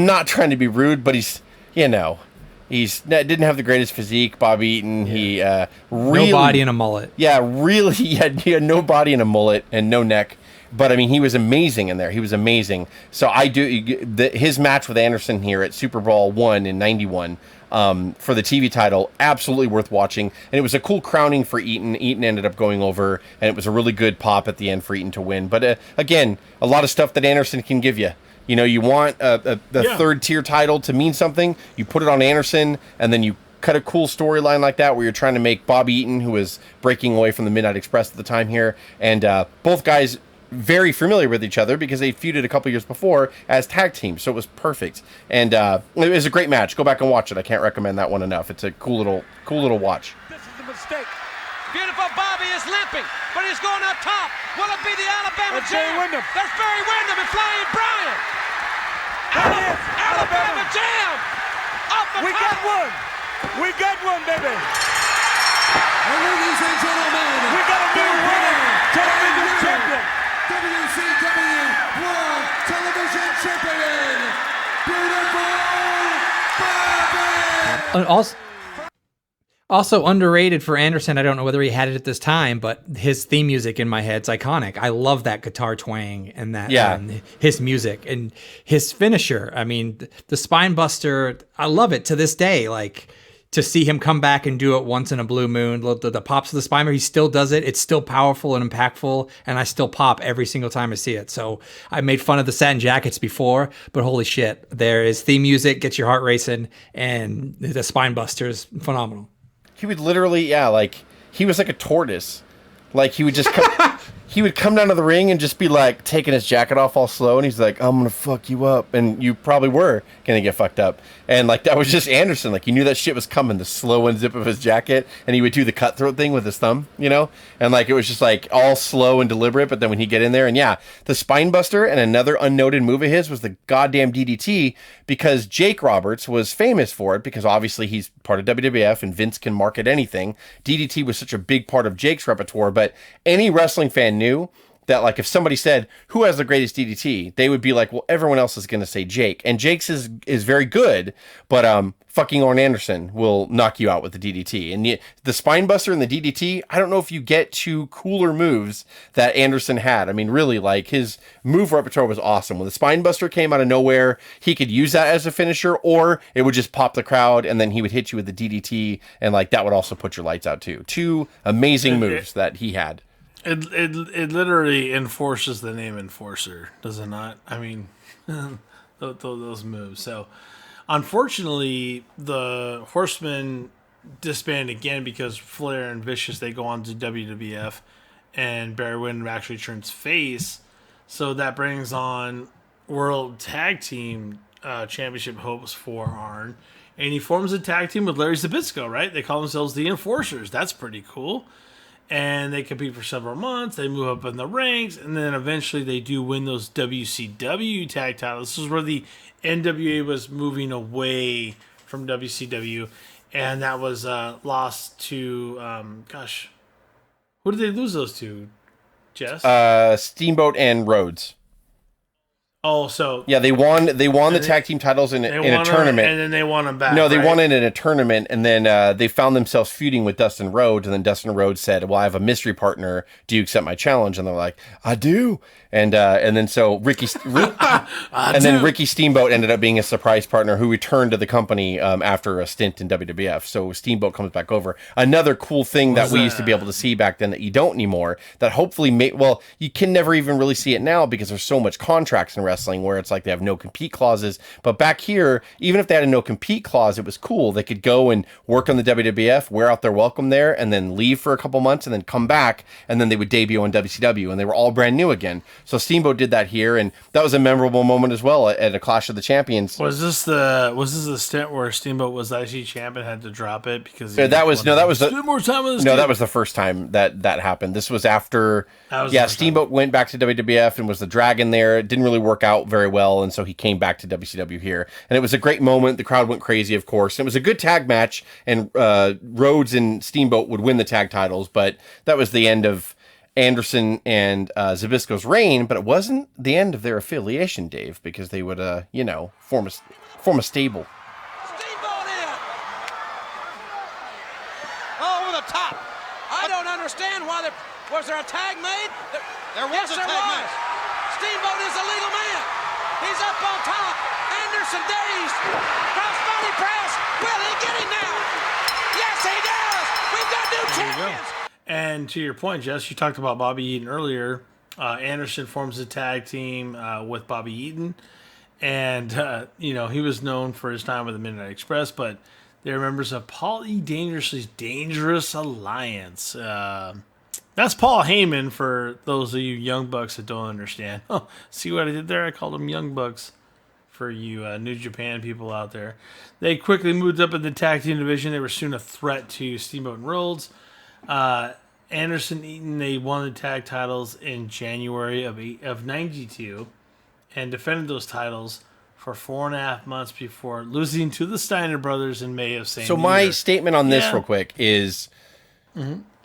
not trying to be rude, but he's didn't have the greatest physique. Bobby Eaton, he really no body and a mullet. Yeah, really, he had no body and a mullet and no neck. But I mean, he was amazing in there. He was amazing. So his match with Anderson here at Super Brawl 1 in 91 for the TV title, absolutely worth watching. And it was a cool crowning for Eaton. Eaton ended up going over, and it was a really good pop at the end for Eaton to win. But again, a lot of stuff that Anderson can give you. You know, you want the third tier title to mean something, you put it on Anderson, and then you cut a cool storyline like that where you're trying to make Bobby Eaton, who was breaking away from the Midnight Express at the time here, and both guys very familiar with each other because they feuded a couple years before as tag teams, so it was perfect. And it was a great match. Go back and watch it. I can't recommend that one enough. It's a cool little watch. This is a mistake. Beautiful Bobby is limping, but he's going up top. Will it be the Alabama Jam? That's Barry Windham and Flying Brian. Alabama Jam! We got one! We got one, baby! And ladies and gentlemen, We got a new winner! Television champion! WCW World Television Champion, Beautiful Bobby! Also underrated for Anderson, I don't know whether he had it at this time, but his theme music in my head's iconic. I love that guitar twang and that his music and his finisher. I mean, the Spine Buster, I love it to this day. Like, to see him come back and do it once in a blue moon, the pops of the Spine Buster, he still does it. It's still powerful and impactful, and I still pop every single time I see it. So I made fun of the satin jackets before, but holy shit, there is theme music, gets your heart racing, and the Spine Buster is phenomenal. He would literally, he was like a tortoise. Like, he would just he would come down to the ring and just be like taking his jacket off all slow, and he's like, I'm gonna fuck you up, and you probably were gonna get fucked up. And like, that was just Anderson. Like, you knew that shit was coming, the slow unzip of his jacket, and he would do the cutthroat thing with his thumb, and like, it was just like all slow and deliberate. But then when he'd get in there, and the Spine Buster, and another unnoted move of his was the goddamn DDT, because Jake Roberts was famous for it, because obviously he's part of WWF and Vince can market anything. DDT was such a big part of Jake's repertoire, but any wrestling fan knew that, like, if somebody said, who has the greatest DDT, they would be like, well, everyone else is going to say Jake. And Jake's is very good, but fucking Arn Anderson will knock you out with the DDT. And the Spine Buster and the DDT, I don't know if you get two cooler moves that Anderson had. I mean, really, like, his move repertoire was awesome. When the Spine Buster came out of nowhere, he could use that as a finisher, or it would just pop the crowd, and then he would hit you with the DDT, and, like, that would also put your lights out, too. Two amazing moves that he had. It literally enforces the name Enforcer, does it not? I mean, those moves. So, unfortunately, the Horsemen disband again because Flair and Vicious, they go on to WWF, and Barry Windham actually turns face. So that brings on World Tag Team Championship hopes for Arn. And he forms a tag team with Larry Zbyszko, right? They call themselves the Enforcers. That's pretty cool. And they compete for several months. They move up in the ranks, and then eventually they do win those WCW tag titles. This is where the NWA was moving away from WCW, and that was lost to who did they lose those to? Jess? Steamboat and Rhodes. Oh, so yeah, they won the tag team titles in a tournament, and then they won them back. No, they won it in a tournament, and then they found themselves feuding with Dustin Rhodes, and then Dustin Rhodes said, "Well, I have a mystery partner. Do you accept my challenge?" And they're like, "I do." And then so Ricky Steamboat ended up being a surprise partner who returned to the company after a stint in WWF. So Steamboat comes back over. Another cool thing that we used to be able to see back then that you don't anymore. That hopefully you can never even really see it now because there's so much contracts and wrestling where it's like they have no compete clauses. But back here, even if they had a no compete clause, it was cool. They could go and work on the WWF, wear out their welcome there, and then leave for a couple months and then come back, and then they would debut on WCW, and they were all brand new again. So Steamboat did that here, and that was a memorable moment as well at a Clash of the Champions. Was this the stint where Steamboat was IC champ and had to drop it because that was that was the first time that happened. This was after Steamboat went back to WWF and was the Dragon there. It didn't really work out very well, and so he came back to WCW here, and it was a great moment. The crowd went crazy, of course. It was a good tag match, and Rhodes and Steamboat would win the tag titles, but that was the end of Anderson and Zbyszko's reign. But it wasn't the end of their affiliation, Dave, because they would form a stable. Over the top. I don't understand why was there a tag made? There was a tag made. Steamboat is a legal man. He's up on top. Anderson dazed. Crossbody press. Will he get him now? Yes, he does. We've got new champions. And to your point, Jess, you talked about Bobby Eaton earlier. Anderson forms a tag team with Bobby Eaton. And, he was known for his time with the Midnight Express, but they're members of Paul E. Dangerously's Dangerous Alliance. That's Paul Heyman for those of you Young Bucks that don't understand. Oh, see what I did there? I called them Young Bucks for you New Japan people out there. They quickly moved up in the tag team division. They were soon a threat to Steamboat and Rhodes. Anderson Eaton, they won the tag titles in January of 92 and defended those titles for 4.5 months before losing to the Steiner brothers in May of same year. So my statement on this real quick is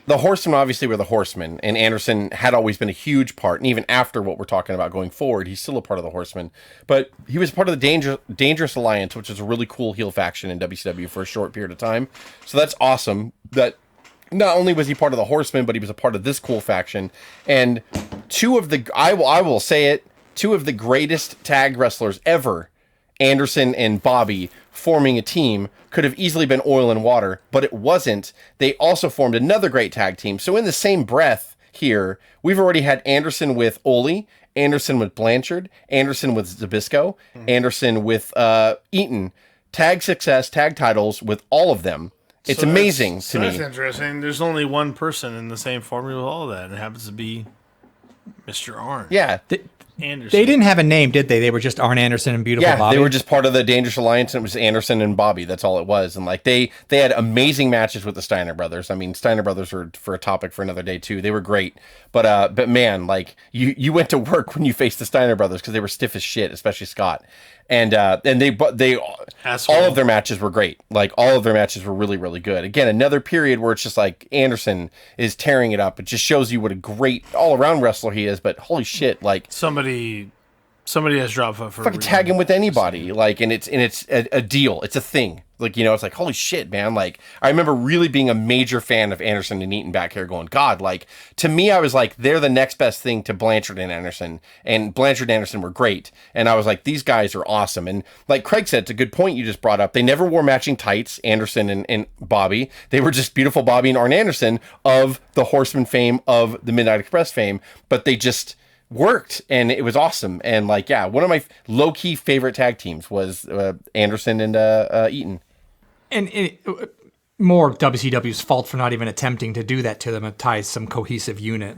the Horsemen obviously were the Horsemen, and Anderson had always been a huge part, and even after what we're talking about going forward, he's still a part of the Horsemen. But he was part of the Dangerous Alliance, which is a really cool heel faction in WCW for a short period of time. So that's awesome that not only was he part of the Horsemen, but he was a part of this cool faction. And I will say it, two of the greatest tag wrestlers ever, Anderson and Bobby, forming a team, could have easily been oil and water, but it wasn't. They also formed another great tag team. So in the same breath here, we've already had Anderson with Ole, Anderson with Blanchard, Anderson with Zbyszko, Anderson with Eaton. Tag success, tag titles with all of them. It's amazing to me. That's interesting. There's only one person in the same formula with all of that, and it happens to be Mr. Arn. Yeah. Anderson. They didn't have a name, did they? They were just Arn Anderson and Beautiful Bobby? They were just part of the Dangerous Alliance, and it was Anderson and Bobby. That's all it was. And they had amazing matches with the Steiner brothers. I mean, Steiner brothers were for a topic for another day too. They were great. But man, you went to work when you faced the Steiner brothers because they were stiff as shit, especially Scott. And they all of their matches were great. All of their matches were really, really good. Again, another period where it's just Anderson is tearing it up. It just shows you what a great all around wrestler he is. But holy shit, somebody has dropped foot for fucking tag him with anybody. And it's a deal. It's a thing. It's holy shit, man. I remember really being a major fan of Anderson and Eaton back here going, God, to me, I was they're the next best thing to Blanchard and Anderson. And Blanchard and Anderson were great. And I was these guys are awesome. And like Craig said, it's a good point you just brought up. They never wore matching tights, Anderson and Bobby. They were just Beautiful Bobby and Arn Anderson of the Horseman fame, of the Midnight Express fame. But they just worked, and it was awesome. And one of my low-key favorite tag teams was Anderson and Eaton. And more WCW's fault for not even attempting to do that to them. It ties some cohesive unit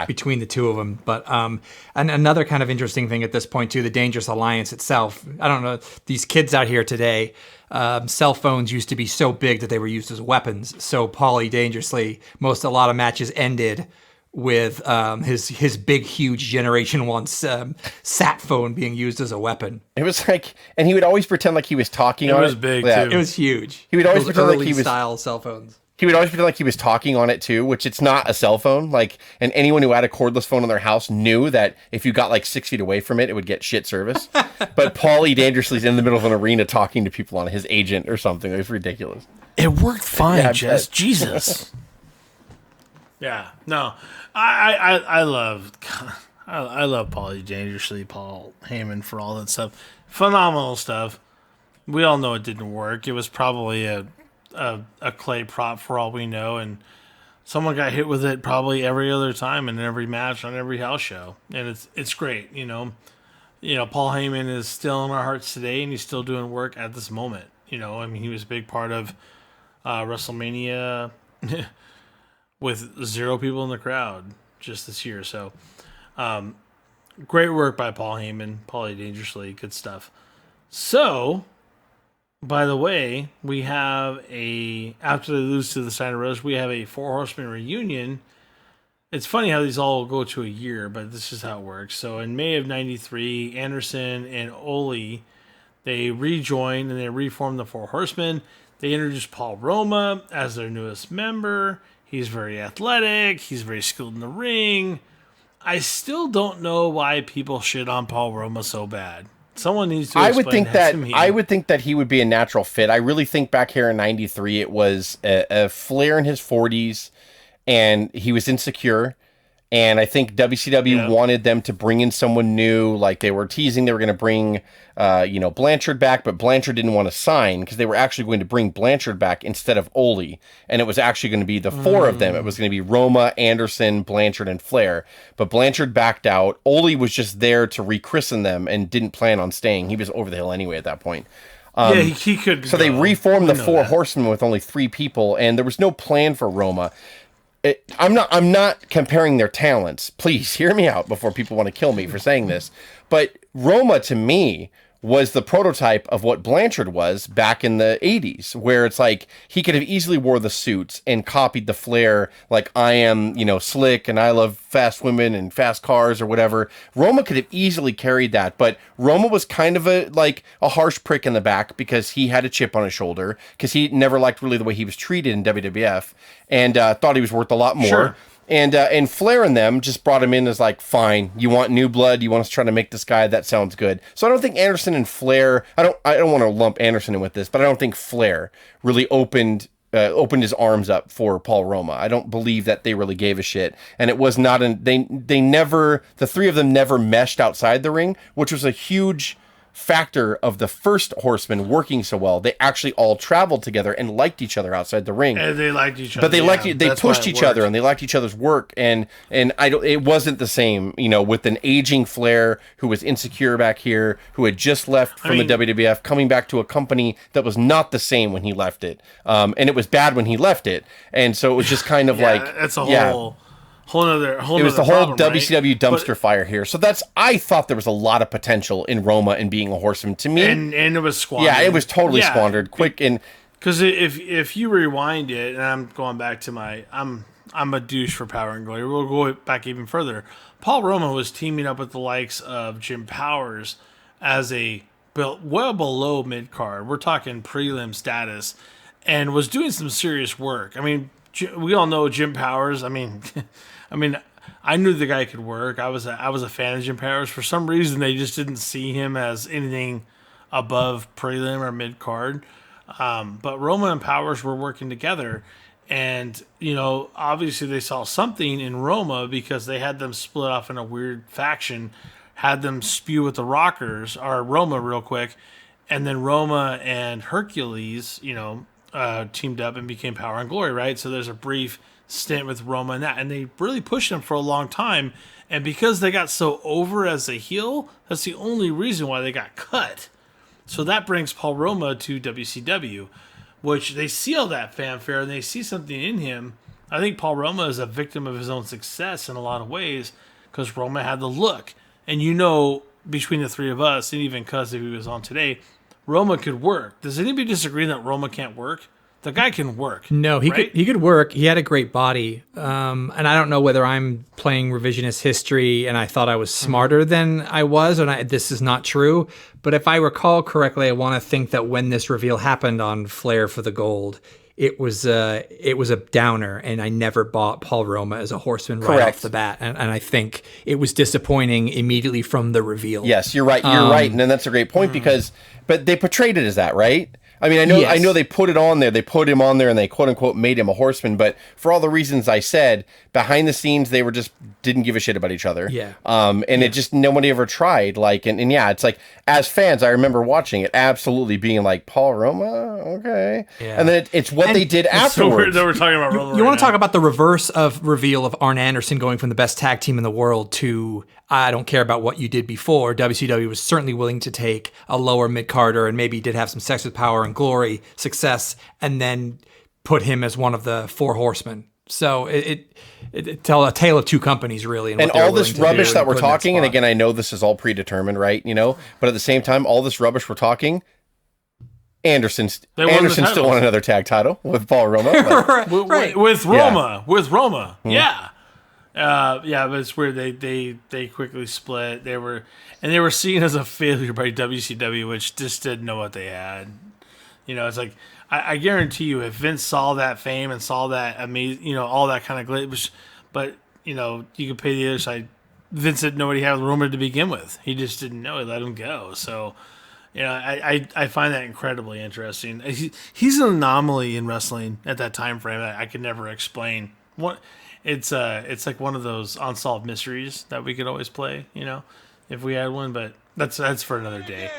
between the two of them. But and another kind of interesting thing at this point too, the Dangerous Alliance itself. I don't know, these kids out here today, cell phones used to be so big that they were used as weapons. So Paulie Dangerously, a lot of matches ended with his big, huge Generation 1 sat phone being used as a weapon. It was and he would always pretend like he was talking on it. It was big, too. It was huge. He would always pretend like he was... style cell phones. He would always pretend like he was talking on it, too, which it's not a cell phone. And anyone who had a cordless phone in their house knew that if you got 6 feet away from it, it would get shit service. But Paulie Dangerously's in the middle of an arena talking to people on his agent or something. It was ridiculous. It worked fine, Jess. Jesus. Yeah. No. I love Paulie Dangerously, Paul Heyman for all that stuff. Phenomenal stuff. We all know it didn't work. It was probably a clay prop for all we know, and someone got hit with it probably every other time in every match on every house show, and it's great. Paul Heyman is still in our hearts today, and he's still doing work at this moment. He was a big part of WrestleMania with 0 people in the crowd just this year. So, great work by Paul Heyman, Paulie Dangerously, good stuff. So, by the way, we have after they lose to the Steiner Brothers, we have a 4 Horsemen reunion. It's funny how these all go to a year, but this is how it works. So in May of '93, Anderson and Ole, they rejoined and they reformed the 4 Horsemen. They introduced Paul Roma as their newest member. He's very athletic. He's very skilled in the ring. I still don't know why people shit on Paul Roma so bad. Someone needs to explain that to me. I would think that he would be a natural fit. I really think back here in '93, it was a Flair in his 40s, and he was insecure. And I think WCW wanted them to bring in someone new. Like they were teasing, they were going to bring, Blanchard back, but Blanchard didn't want to sign because they were actually going to bring Blanchard back instead of Ole. And it was actually going to be the 4 of them. It was going to be Roma, Anderson, Blanchard, and Flair. But Blanchard backed out. Ole was just there to rechristen them and didn't plan on staying. He was over the hill anyway at that point. He could. So they reformed the 4 Horsemen with only 3 people, and there was no plan for Roma. I'm not comparing their talents. Please hear me out before people want to kill me for saying this. But Roma, to me, was the prototype of what Blanchard was back in the 80s, where it's like he could have easily wore the suits and copied the flair, like I am, slick and I love fast women and fast cars or whatever. Roma could have easily carried that, but Roma was kind of a harsh prick in the back because he had a chip on his shoulder because he never liked really the way he was treated in WWF and thought he was worth a lot more. Sure. And Flair and them just brought him in as like, fine, you want new blood, you want us to try to make this guy, that sounds good. So I don't think Anderson and Flair, I don't want to lump Anderson in with this, but I don't think Flair really opened his arms up for Paul Roma. I don't believe that they really gave a shit. And it was not the 3 of them never meshed outside the ring, which was a huge factor of the first Horseman working so well. They actually all traveled together and liked each other outside the ring. And they liked each other. But they pushed each other and they liked each other's work. And it wasn't the same, with an aging Flair who was insecure back here, who had just left from the WWF, coming back to a company that was not the same when he left it. And it was bad when he left it. And so it was just kind of it's a whole nother it was the whole problem, WCW dumpster fire here. So I thought there was a lot of potential in Roma and being a Horseman to me. And it was squandered. Yeah, it was totally squandered quick. And because if you rewind it, and I'm going back to I'm a douche for Power and Glory. We'll go back even further. Paul Roma was teaming up with the likes of Jim Powers as a well below mid card. We're talking prelim status, and was doing some serious work. I mean, we all know Jim Powers. I mean, I knew the guy could work. I was a fan of Jim Powers. For some reason, they just didn't see him as anything above prelim or mid card. But Roma and Powers were working together, and obviously they saw something in Roma because they had them split off in a weird faction, had them spew with the Rockers or Roma real quick, and then Roma and Hercules, teamed up and became Power and Glory, right? So there's a brief stint with Roma and that, and they really pushed him for a long time. And because they got so over as a heel, that's the only reason why they got cut. So that brings Paul Roma to WCW, which they see all that fanfare and they see something in him. I think Paul Roma is a victim of his own success in a lot of ways because Roma had the look. And between the 3 of us, and even Cuz if he was on today, Roma could work. Does anybody disagree that Roma can't work? The guy can work. No, he could work. He had a great body. And I don't know whether I'm playing revisionist history and I thought I was smarter than I was, and this is not true. But if I recall correctly, I want to think that when this reveal happened on Flair for the Gold, it was a downer, and I never bought Paul Roma as a Horseman right off the bat. And I think it was disappointing immediately from the reveal. Yes, you're right. You're right. And then that's a great point but they portrayed it as that, right? I mean, I Yes. know they put it on there. They put him on there and they quote unquote made him a horseman. But for all the reasons I said, behind the scenes, they were just didn't give a shit about each other. Yeah. It just, nobody ever tried. Like, and yeah, it's like, as fans, I remember watching it absolutely being like, Paul Roma? Okay. Yeah. And then it's what they did So afterwards. we're talking about Roman You want right to talk about the reverse of reveal of Arn Anderson going from the best tag team in the world to I don't care about what you did before. WCW was certainly willing to take a lower mid-carder and maybe did have some sex with power and glory success and then put him as one of the 4 horsemen. So it tell a tale of two companies really. And all this rubbish that we're talking, and again, I know this is all predetermined, right? You know, but at the same time, all this rubbish we're talking, Anderson still won another tag title with Paul Roma. right. With Roma. Mm-hmm. Yeah. But it's weird. They quickly split. They were seen as a failure by WCW, which just didn't know what they had. You know, it's like I guarantee you, if Vince saw that fame and saw that amazing, all that kind of glitch, but you could pay the other side. Vince didn't know what he had with Roma to begin with. He just didn't know. He let him go. So, I find that incredibly interesting. He's an anomaly in wrestling at that time frame that I could never explain. It's like one of those unsolved mysteries that we could always play, if we had one. But that's for another day.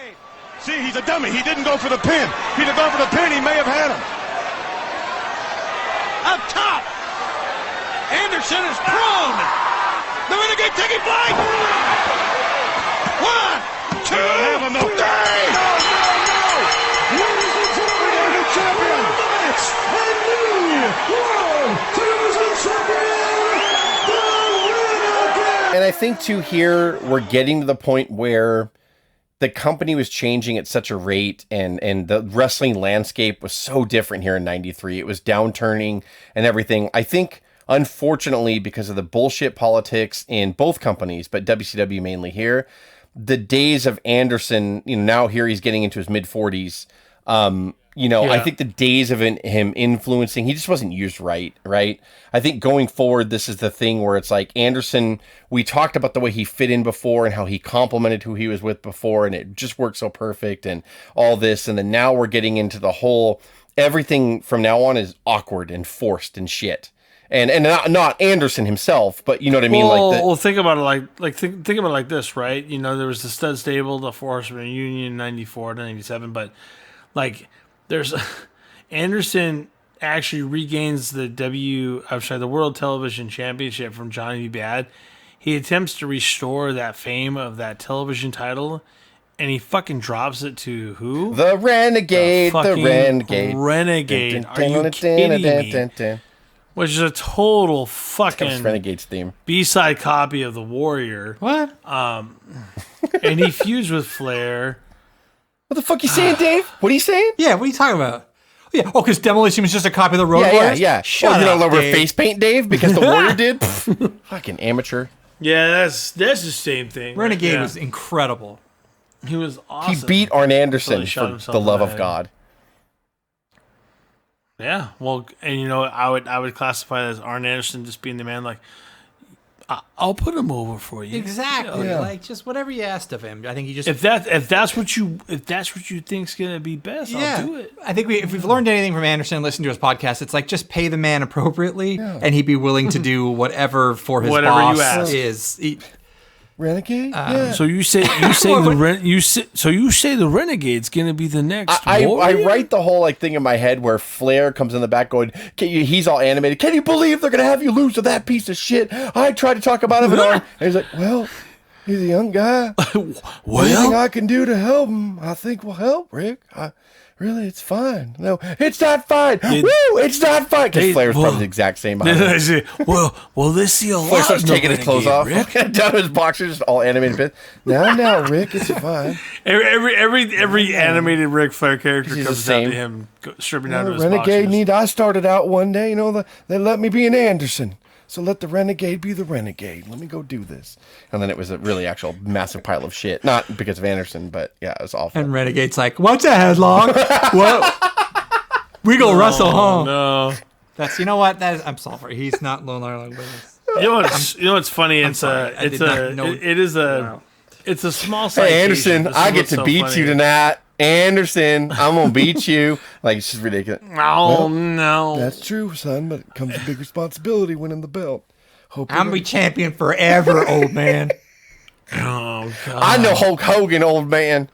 See, he's a dummy. He didn't go for the pin. If he'd have gone for the pin, he may have had him. Up top. Anderson is prone. The Renegade taking flight. 1, 2, Have him, no. 3. Ladies and gentlemen, the champion, and new World Television Champion, the Renegade. And I think too here we're getting to the point where the company was changing at such a rate and the wrestling landscape was so different here in 93. It was downturning and everything. I think, unfortunately, because of the bullshit politics in both companies, but WCW mainly here, the days of Anderson, now here he's getting into his mid-40s, I think the days of him influencing, he just wasn't used right? I think going forward, this is the thing where it's like Anderson, we talked about the way he fit in before and how he complimented who he was with before, and it just worked so perfect and all this. And then now we're getting into the whole, everything from now on is awkward and forced and shit. And not Anderson himself, but you know what I mean? Well, think about it think about it like this, right? There was the Stud Stable, the Four Horsemen Union, 94 to 97, but there's Anderson actually regains the World Television Championship from Johnny B. Bad. He attempts to restore that fame of that television title, and he fucking drops it to who? The Renegade. The Renegade. Renegade. Are you kidding me? Which is a total fucking Renegade's theme. B-side copy of the Warrior. What? And he fused with Flair. What the fuck you saying, Dave? What are you saying? Yeah, what are you talking about? Yeah, because Demolition was just a copy of the Road Warriors? Yeah. Shut you up, don't know Dave. face paint, Dave? Because the Warrior did? Pfft, fucking amateur. Yeah, that's the same thing. Renegade Yeah. was incredible. He was awesome. He beat Arn Anderson Until he shot for himself the love in of head. God. Yeah, well, and I would classify it as Arn Anderson just being the man. Like, I'll put him over for you. Exactly. Yeah. Like just whatever you asked of him. I think he just If that's what you think's gonna be best, I'll do it. I think if we've learned anything from Anderson and listened to his podcast, it's like just pay the man appropriately, and he'd be willing to do whatever for his Whatever boss you ask. is. Renegade? Yeah. So you say the Renegade's gonna be the next. I Warrior? write the whole thing in my head where Flair comes in the back going, he's all animated. Can you believe they're going to have you lose to that piece of shit? I tried to talk about him. And he's like, well, he's a young guy. Anything I can do to help him, I think will help, Rick. Really, it's fine. No, it's not fine. Woo, it's not fine. Because Flair's probably the exact same. Well, they see a lot. Flair starts taking his clothes off. Rick. Down to his boxers, just all animated bits. Now, Rick, it's fine. Every animated Ric Flair character He's comes the down same. to him stripping out of his Renegade boxers. I started out one day, they let me be an Anderson. So let the Renegade be the Renegade. Let me go do this. And then it was a really actual massive pile of shit. Not because of Anderson, but yeah, it was awful. And Renegade's like, what's a headlock? Whoa. We go wrestle, huh? No. That's I'm sorry. He's not Lone Ireland Business. You know what's funny? It's sorry, I did not know- it's a small. Hey, Anderson, I get to beat you tonight. Anderson, I'm gonna beat you. Like, it's just ridiculous. Oh, no. That's true, son, but it comes with big responsibility winning the belt. I'm gonna be champion forever, old man. Oh, God. I know Hulk Hogan, old man.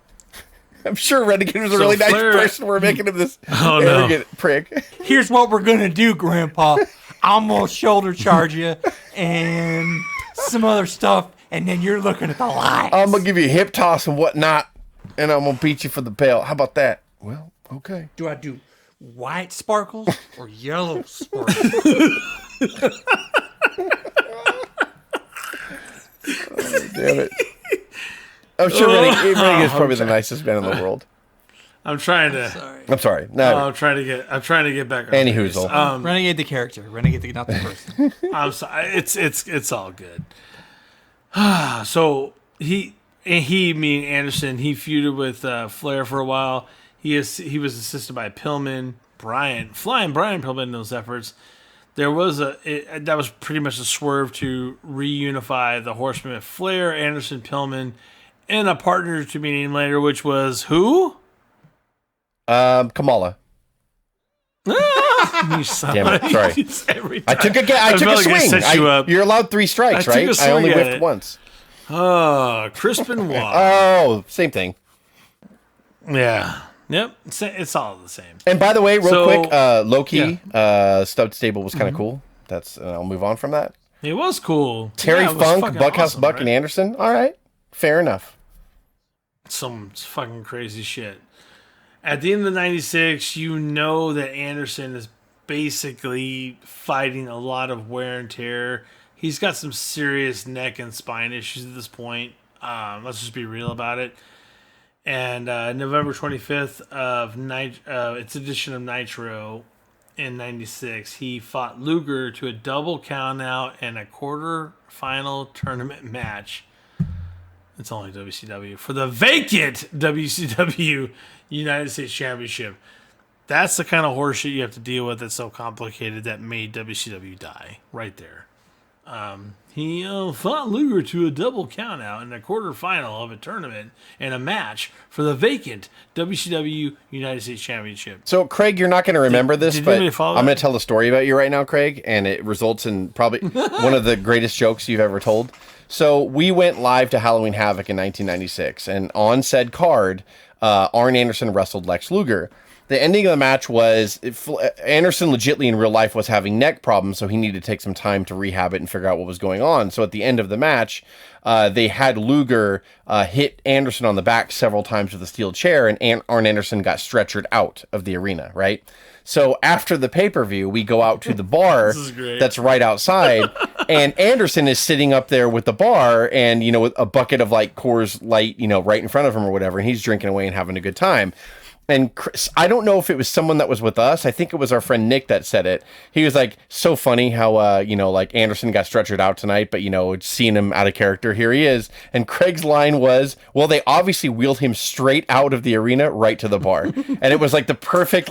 I'm sure Renegade was a really nice person. We're making him this arrogant prick. Here's what we're gonna do, Grandpa. I'm gonna shoulder charge you and some other stuff, and then you're looking at the lights. I'm gonna give you a hip toss and whatnot, and I'm gonna beat you for the belt. How about that? Well, okay. Do I do white sparkles or yellow sparkles? Oh, damn it. I'm sure Renegade is probably the nicest man in the world. I'm trying to. I'm sorry. No, I'm trying to get back. Any hoozle. Renegade the character. Renegade not the person. I'm sorry. It's all good. So me and Anderson, he feuded with Flair for a while. He was assisted by Pillman, Flying Brian Pillman in those efforts. There was that was pretty much a swerve to reunify the Horsemen with Flair, Anderson, Pillman, and a partner to be named later, which was who? Kamala. Damn it! Sorry, I took a swing. You're allowed 3 strikes, right? I only whiffed once. Oh, Chris Benoit. Oh, same thing. Yeah. Yep. It's all the same. And by the way, real quick, Low-Key, Stud Stable was kind of cool. That's I'll move on from that. It was cool. Terry Funk, Buckhouse awesome, Buck, right? And Anderson. All right, fair enough. Some fucking crazy shit. At the end of '96, you know that Anderson is basically fighting a lot of wear and tear. He's got some serious neck and spine issues at this point. Let's just be real about it. And November 25th of its edition of Nitro in '96, he fought Luger to a double countout and a quarter-final tournament match. It's only WCW for the vacant WCW United States Championship. That's the kind of horseshit you have to deal with that's so complicated that made WCW die right there. He fought Luger to a double countout in a quarterfinal of a tournament and a match for the vacant WCW United States Championship. So, Craig, you're not going to remember this, but I'm going to tell the story about you right now, Craig, and it results in probably one of the greatest jokes you've ever told. So, we went live to Halloween Havoc in 1996, and on said card, Arn Anderson wrestled Lex Luger. The ending of the match was Anderson legitimately in real life was having neck problems, so he needed to take some time to rehab it and figure out what was going on. So at the end of the match, they had Luger hit Anderson on the back several times with a steel chair, and Arn Anderson got stretchered out of the arena, right? So after the pay-per-view, we go out to the bar that's right outside, and Anderson is sitting up there with the bar and, with a bucket of like Coors Light, right in front of him or whatever, and he's drinking away and having a good time. And Chris, I don't know if it was someone that was with us. I think it was our friend Nick that said it. He was like, so funny how, like Anderson got stretchered out tonight, but, seeing him out of character, here he is. And Craig's line was, well, they obviously wheeled him straight out of the arena right to the bar. And it was like the perfect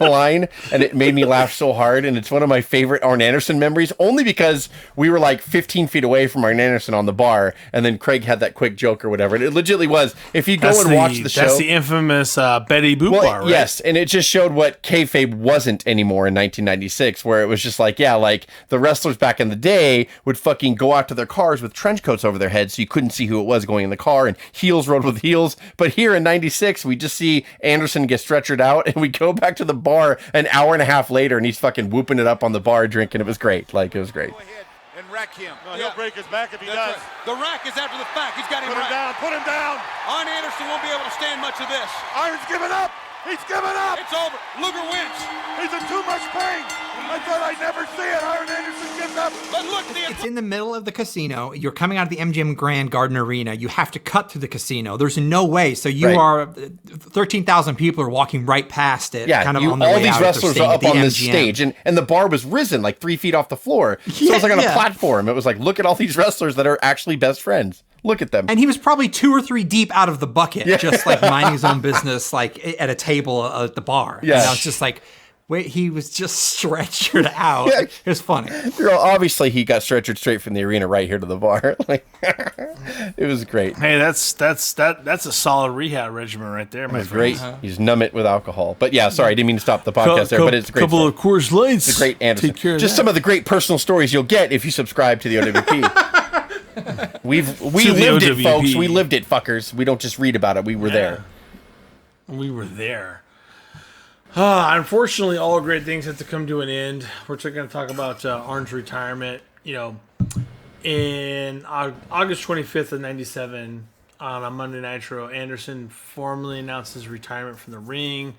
line. And it made me laugh so hard. And it's one of my favorite Arn Anderson memories, only because we were like 15 feet away from Arn Anderson on the bar. And then Craig had that quick joke or whatever. And it legitimately was, if you go and watch the show. That's the infamous Betty Boop bar, right? Yes, and it just showed what kayfabe wasn't anymore in 1996, where it was just like, like the wrestlers back in the day would fucking go out to their cars with trench coats over their heads so you couldn't see who it was going in the car, and heels rode with heels. But here in 96, we just see Anderson get stretchered out, and we go back to the bar an hour and a half later, and he's fucking whooping it up on the bar drinking. It was great. It was great. Wreck him. No, he'll break his back if he does. Right. The rack is after the fact. He's got him right. Put him down. Arn Anderson won't be able to stand much of this. Arn's giving up. He's giving up. It's over. Luger wins. He's in too much pain. I thought I'd never see it. Arn Anderson gives up. But look, it's in the middle of the casino. You're coming out of the MGM Grand Garden Arena. You have to cut through the casino. There's no way. So you are 13,000 people are walking right past it. Yeah, kind of on the all way these out wrestlers are up on MGM. this stage, and the bar was risen like 3 feet off the floor. So it was like on a platform. It was like, look at all these wrestlers that are actually best friends. Look at them. And he was probably 2 or 3 deep out of the bucket, just like minding his own business, like at a table at the bar. Yeah. And I was just like, Wait, he was just stretchered out. Yeah. It was funny. Obviously, he got stretchered straight from the arena right here to the bar. Like, it was great. Hey, that's a solid rehab regimen right there, It my was great. friend. You just numb it with alcohol. But yeah, sorry, I didn't mean to stop the podcast there. But it's a great. Couple of Coors Lights. It's a great Anderson. Take care of Just that. some of the great personal stories you'll get if you subscribe to the O.W.P. we To the lived it, O.W.P. folks. We lived it, fuckers. We don't just read about it. We were there. We were there. Unfortunately, all great things have to come to an end. We're going to talk about Arn's retirement. You know, in August 25th of 97, on a Monday Nitro, Anderson formally announced his retirement from the ring.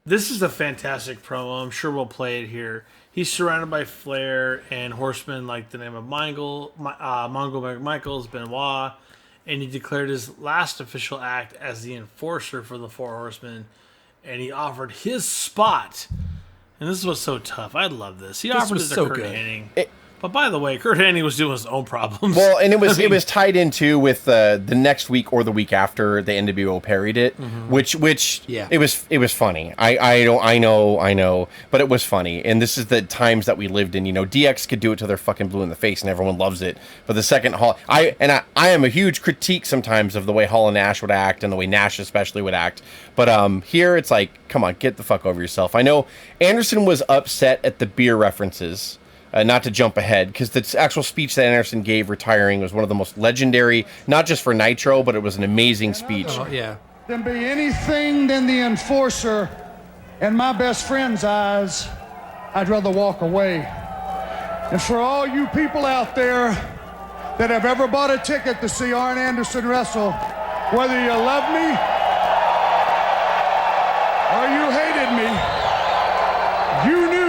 This is a fantastic promo. I'm sure we'll play it here. He's surrounded by Flair and horsemen like the name of Mongo McMichaels, Benoit, and he declared his last official act as the enforcer for the Four Horsemen, and he offered his spot. And this was so tough. I love this. He offered it to Kurt Hennig. But by the way, Kurt Hennig was doing his own problems. Well, and it was tied into with the next week or the week after the NWO parried it, which it was funny. I know, but it was funny. And this is the times that we lived in. You know, DX could do it till they're fucking blue in the face, and everyone loves it. But the second I am a huge critique sometimes of the way Hall and Nash would act, and the way Nash especially would act. But here it's like, come on, get the fuck over yourself. I know Anderson was upset at the beer references. Not to jump ahead, because the actual speech that Anderson gave retiring was one of the most legendary, not just for Nitro, but it was an amazing speech. Oh, yeah. Than be anything than the enforcer. In my best friend's eyes, I'd rather walk away. And for all you people out there that have ever bought a ticket to see Arn Anderson wrestle, whether you love me or you hated me, you knew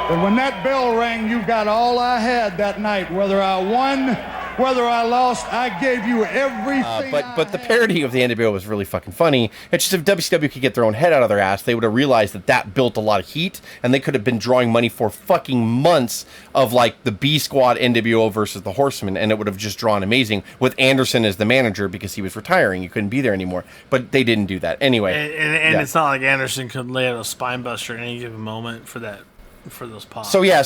that when that bell rang, you got all I had that night. Whether I won, whether I lost, I gave you everything. But the parody of the NWO was really fucking funny. It's just if WCW could get their own head out of their ass, they would have realized that built a lot of heat, and they could have been drawing money for fucking months of like the B Squad NWO versus the Horsemen, and it would have just drawn amazing with Anderson as the manager because he was retiring. He couldn't be there anymore. But they didn't do that anyway. And it's not like Anderson could lay out a spine buster at any given moment for that. For those pops. So yeah,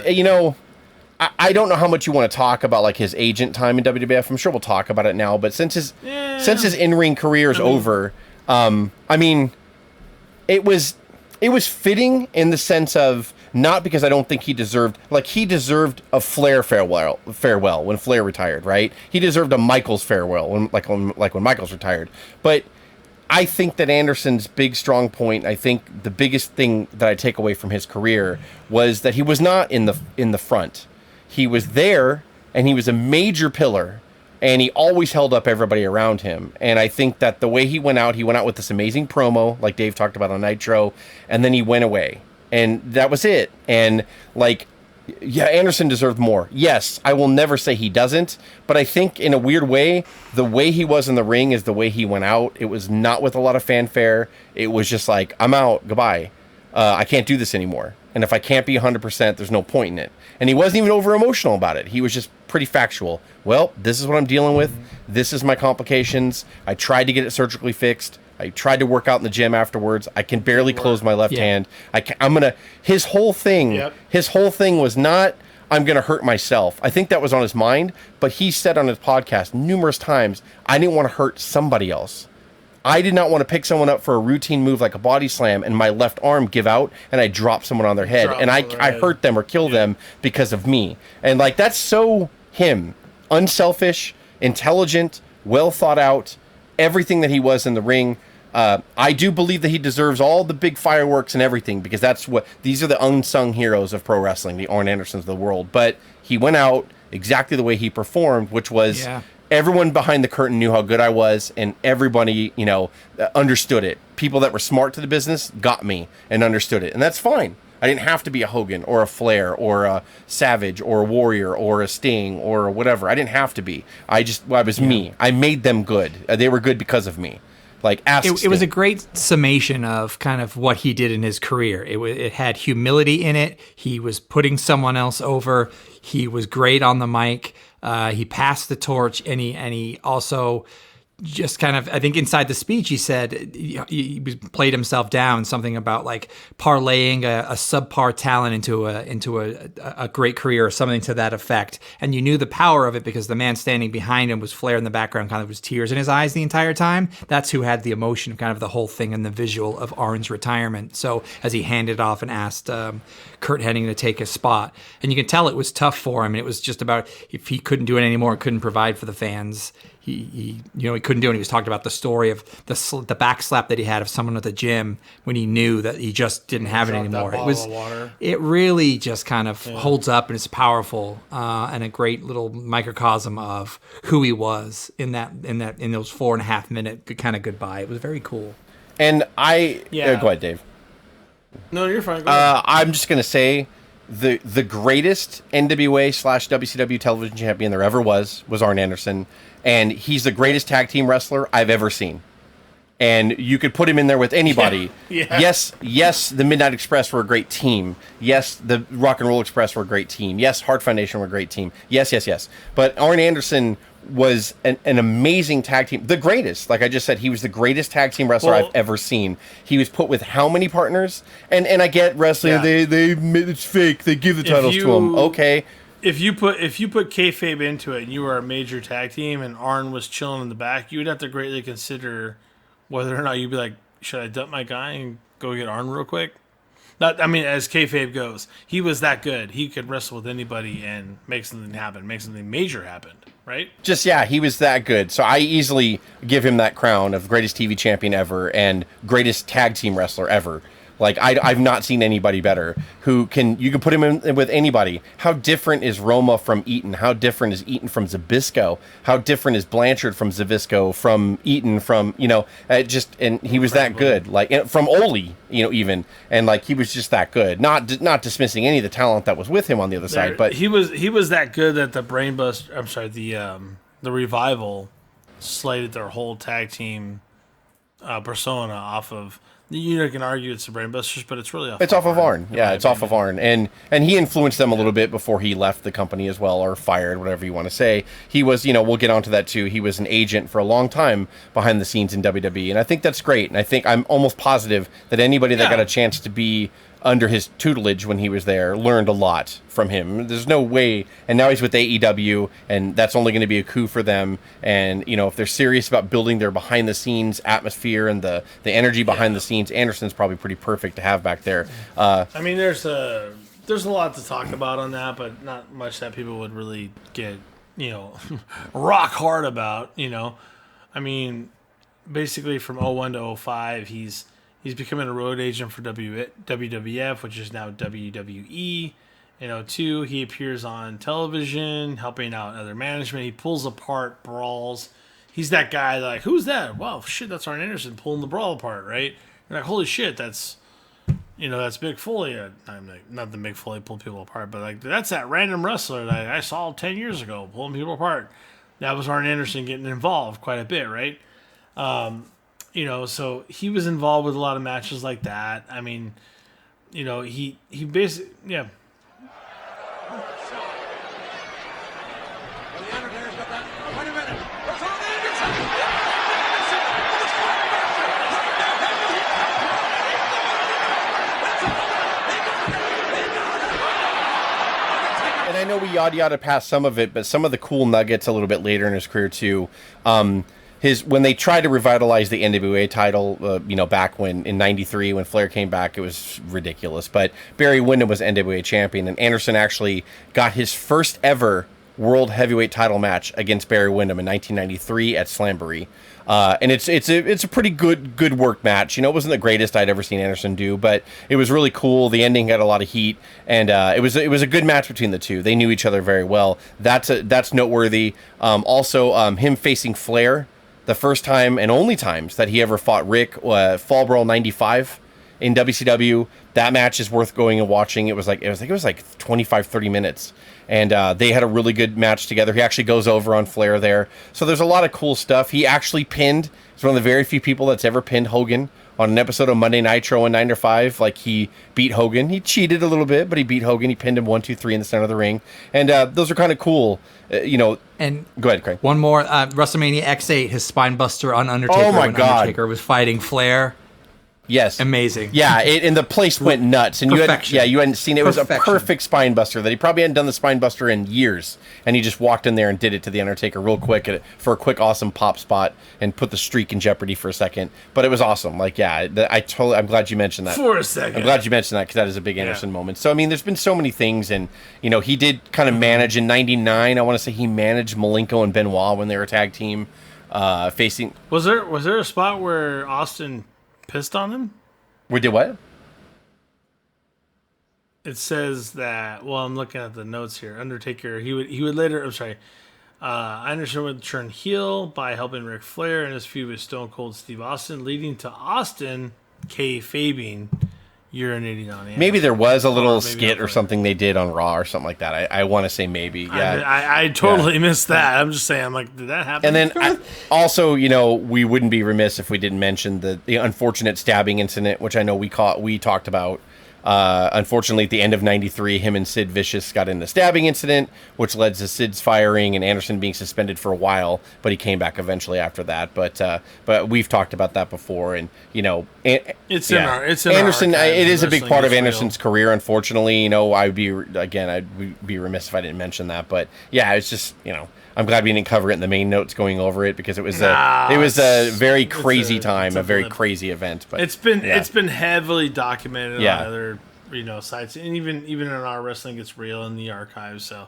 you know, I don't know how much you want to talk about like his agent time in WWF. I'm sure we'll talk about it now, but since his in-ring career is over, I mean, it was fitting in the sense of not because I don't think he deserved a Flair farewell when Flair retired, right? He deserved a Michaels farewell when Michaels retired, but I think that Anderson's big strong point, I think the biggest thing that I take away from his career was that he was not in the front. He was there, and he was a major pillar, and he always held up everybody around him. And I think that the way he went out with this amazing promo, like Dave talked about on Nitro, and then he went away. And that was it. And like, yeah, Anderson deserved more. Yes, I will never say he doesn't, but I think in a weird way, the way he was in the ring is the way he went out. It was not with a lot of fanfare. It was just like, I'm out, goodbye. I can't do this anymore. And if I can't be 100%, there's no point in it. And he wasn't even over emotional about it. He was just pretty factual. Well, this is what I'm dealing with. This is my complications. I tried to get it surgically fixed. I tried to work out in the gym afterwards. I can barely close my left hand. His whole thing was not, I'm going to hurt myself. I think that was on his mind, but he said on his podcast numerous times, I didn't want to hurt somebody else. I did not want to pick someone up for a routine move like a body slam and my left arm give out and I drop someone on their head and I hurt them or kill them because of me. And like, that's so him. Unselfish, intelligent, well thought out, everything that he was in the ring. I do believe that he deserves all the big fireworks and everything because these are the unsung heroes of pro wrestling, the Arn Andersons of the world. But he went out exactly the way he performed, which was everyone behind the curtain knew how good I was, and everybody, you know, understood it. People that were smart to the business got me and understood it, and that's fine. I didn't have to be a Hogan or a Flair or a Savage or a Warrior or a Sting or whatever. I didn't have to be. I was me. I made them good. They were good because of me. Like, it was a great summation of kind of what he did in his career. It had humility in it. He was putting someone else over. He was great on the mic. He passed the torch, and he also just kind of, I think inside the speech, he said he played himself down, something about like parlaying a subpar talent into a great career or something to that effect. And you knew the power of it because the man standing behind him was Flair in the background, kind of with tears in his eyes the entire time. That's who had the emotion of kind of the whole thing and the visual of Arn's retirement. So as he handed off and asked Kurt Hennig to take his spot, and you can tell it was tough for him. And it was just about if he couldn't do it anymore, couldn't provide for the fans. He couldn't do it. He was talking about the story of the back slap that he had of someone at the gym when he knew that he just didn't have it anymore. It really just kind of holds up, and it's powerful and a great little microcosm of who he was in those 4.5 minute kind of goodbye. It was very cool. And go ahead, Dave. No, you're fine. Go ahead. I'm just gonna say the greatest NWA/WCW television champion there ever was Arn Anderson. And he's the greatest tag team wrestler I've ever seen. And you could put him in there with anybody. Yeah. Yes, the Midnight Express were a great team. Yes, the Rock and Roll Express were a great team. Yes, Hart Foundation were a great team. Yes. But Arn Anderson was an amazing tag team. The greatest. Like I just said, he was the greatest tag team wrestler I've ever seen. He was put with how many partners? And I get wrestling, it's fake. They give the titles to him. Okay. If you put kayfabe into it and you were a major tag team and Arn was chilling in the back, you would have to greatly consider whether or not you'd be like, should I dump my guy and go get Arn real quick? As kayfabe goes, he was that good. He could wrestle with anybody and make something happen, make something major happen, right? He was that good. So I easily give him that crown of greatest TV champion ever and greatest tag team wrestler ever. Like I've not seen anybody better you can put him in with anybody. How different is Roma from Eaton? How different is Eaton from Zbyszko? How different is Blanchard from Zbyszko, from Eaton, from, and he was that good. Like from Ole, even. And like he was just that good. Not dismissing any of the talent that was with him on the other side, but he was that good that the Revival slated their whole tag team persona off of. You can argue it's the Brainbusters, but it's really off of Arn. Yeah, it's off of Arn. And he influenced them a little bit before he left the company as well, or fired, whatever you want to say. He was, we'll get onto that too. He was an agent for a long time behind the scenes in WWE. And I think that's great. And I think I'm almost positive that anybody that got a chance to be under his tutelage when he was there learned a lot from him. There's no way. And now he's with AEW, and that's only going to be a coup for them. And, if they're serious about building their behind-the-scenes atmosphere and the energy behind the scenes, Anderson's probably pretty perfect to have back there. There's a lot to talk about on that, but not much that people would really get, rock hard about, Basically from 01 to 05, he's becoming a road agent for WWF, which is now WWE. In 02, he appears on television, helping out other management. He pulls apart brawls. He's that guy like, who's that? Wow, shit, that's Arn Anderson pulling the brawl apart, right? You're like, holy shit, that's Mick Foley. I'm like, not the Mick Foley pulled people apart, but like that's that random wrestler that I saw 10 years ago pulling people apart. That was Arn Anderson getting involved quite a bit, right? So he was involved with a lot of matches like that. He basically, yeah. And I know we yada past some of it, but some of the cool nuggets a little bit later in his career too. When they tried to revitalize the NWA title, back in '93 when Flair came back, it was ridiculous. But Barry Windham was NWA champion, and Anderson actually got his first ever World Heavyweight title match against Barry Windham in 1993 at Slamboree. And it's a pretty good work match. It wasn't the greatest I'd ever seen Anderson do, but it was really cool. The ending had a lot of heat, and it was a good match between the two. They knew each other very well. That's noteworthy. Also, him facing Flair, the first time and only times that he ever fought Rick, Fall Brawl 95 in WCW. That match is worth going and watching. It was like 25-30 minutes. And they had a really good match together. He actually goes over on Flair there. So there's a lot of cool stuff. He actually pinned, he's one of the very few people that's ever pinned Hogan on an episode of Monday Nitro in 9 to 5. Like, he beat Hogan. He cheated a little bit, but he beat Hogan. He pinned him 1, 2, 3 in the center of the ring. And those are kind of cool, And go ahead, Craig. One more, WrestleMania X8, his spine buster on Undertaker. Oh, my when God. Undertaker was fighting Flair. Yes. Amazing. Yeah, and the place went nuts. And you hadn't seen it. It was a perfect spine buster that he probably hadn't done the spine buster in years. And he just walked in there and did it to the Undertaker real quick for a quick, awesome pop spot and put the streak in jeopardy for a second. But it was awesome. Like, yeah, I'm glad you mentioned that. For a second. I'm glad you mentioned that because that is a big Anderson moment. So, I mean, there's been so many things. And, he did kind of manage in 99. I want to say he managed Malenko and Benoit when they were a tag team facing. Was there a spot where Austin pissed on him? We did what? It says that. Well, I'm looking at the notes here. Undertaker. He would later. I'm sorry. Anderson would turn heel by helping Ric Flair in his feud with Stone Cold Steve Austin, leading to Austin kayfabing urinating on Anderson. Maybe there was a little skit or something they did on Raw or something like that. I want to say maybe. Yeah, I totally missed that. I'm just saying. I'm like, did that happen? And then also, we wouldn't be remiss if we didn't mention the unfortunate stabbing incident, which I know we talked about. Unfortunately, at the end of 93, him and Sid Vicious got in a stabbing incident, which led to Sid's firing and Anderson being suspended for a while, but he came back eventually after that. But we've talked about that before, and it's in Anderson. Our it is a big part of Anderson's career. Unfortunately, I'd be remiss if I didn't mention that. But yeah, it's just I'm glad we didn't cover it in the main notes going over it because it was a very crazy time, a very crazy event. But it's been heavily documented on other sites, and even in our Wrestling Gets Real in the archives. So,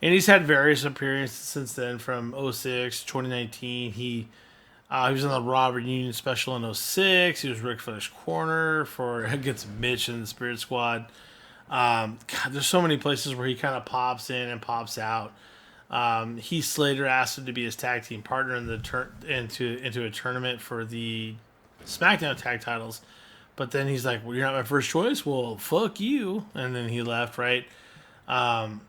and he's had various appearances since then, from 06 to 2019. He was on the Raw reunion special in 06. He was Ric Flair's corner against Mitch in the Spirit Squad. God, there's so many places where he kind of pops in and pops out. Heath Slater asked him to be his tag team partner in into a tournament for the SmackDown tag titles, but then he's like, "Well, you're not my first choice. Well, fuck you," and then he left. Right, and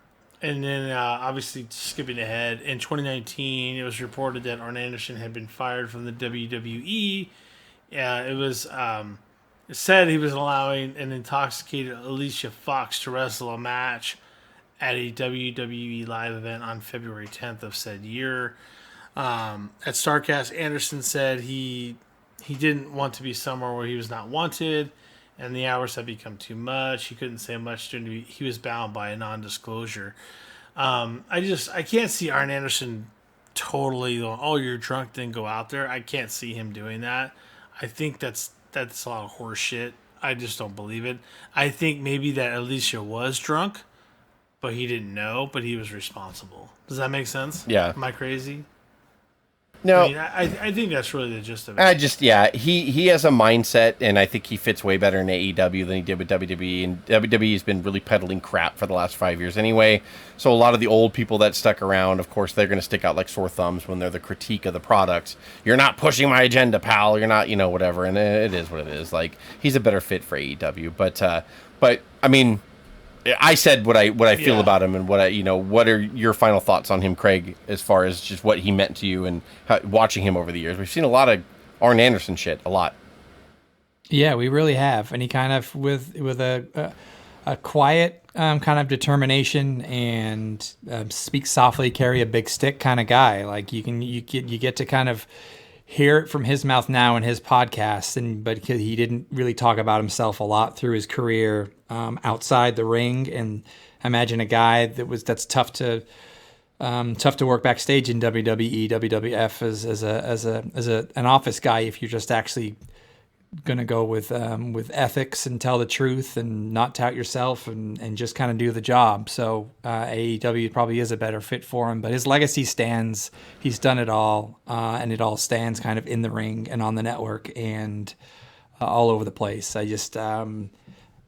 then obviously skipping ahead, in 2019, it was reported that Arn Anderson had been fired from the WWE. It was it said he was allowing an intoxicated Alicia Fox to wrestle a match at a WWE live event on February 10th of said year. At StarCast, Anderson said he didn't want to be somewhere where he was not wanted, and the hours had become too much. He couldn't say much he was bound by a non-disclosure. I can't see Arn Anderson totally going, "Oh, you're drunk, then go out there." I can't see him doing that. I think that's a lot of horse shit. I just don't believe it. I think maybe that Alicia was drunk, but he didn't know, but he was responsible. Does that make sense? Yeah. Am I crazy? No. I think that's really the gist of it. He has a mindset, and I think he fits way better in AEW than he did with WWE, and WWE has been really peddling crap for the last 5 years anyway, so a lot of the old people that stuck around, of course, they're going to stick out like sore thumbs when they're the critique of the product. You're not pushing my agenda, pal. You're not, whatever, and it is what it is. Like, he's a better fit for AEW, but I mean, I said what I feel about him, and what are your final thoughts on him, Craig, as far as just what he meant to you and watching him over the years? We've seen a lot of Arn Anderson shit, a lot. Yeah, we really have, and he kind of with a quiet kind of determination and speak softly, carry a big stick kind of guy. Like you get to kind of hear it from his mouth now in his podcast, but he didn't really talk about himself a lot through his career outside the ring. And imagine a guy that's tough to work backstage in WWE, WWF as an office guy if you're just actually gonna go with ethics and tell the truth and not tout yourself and just kind of do the job. So AEW probably is a better fit for him, but his legacy stands. He's done it all, and it all stands kind of in the ring and on the network and all over the place.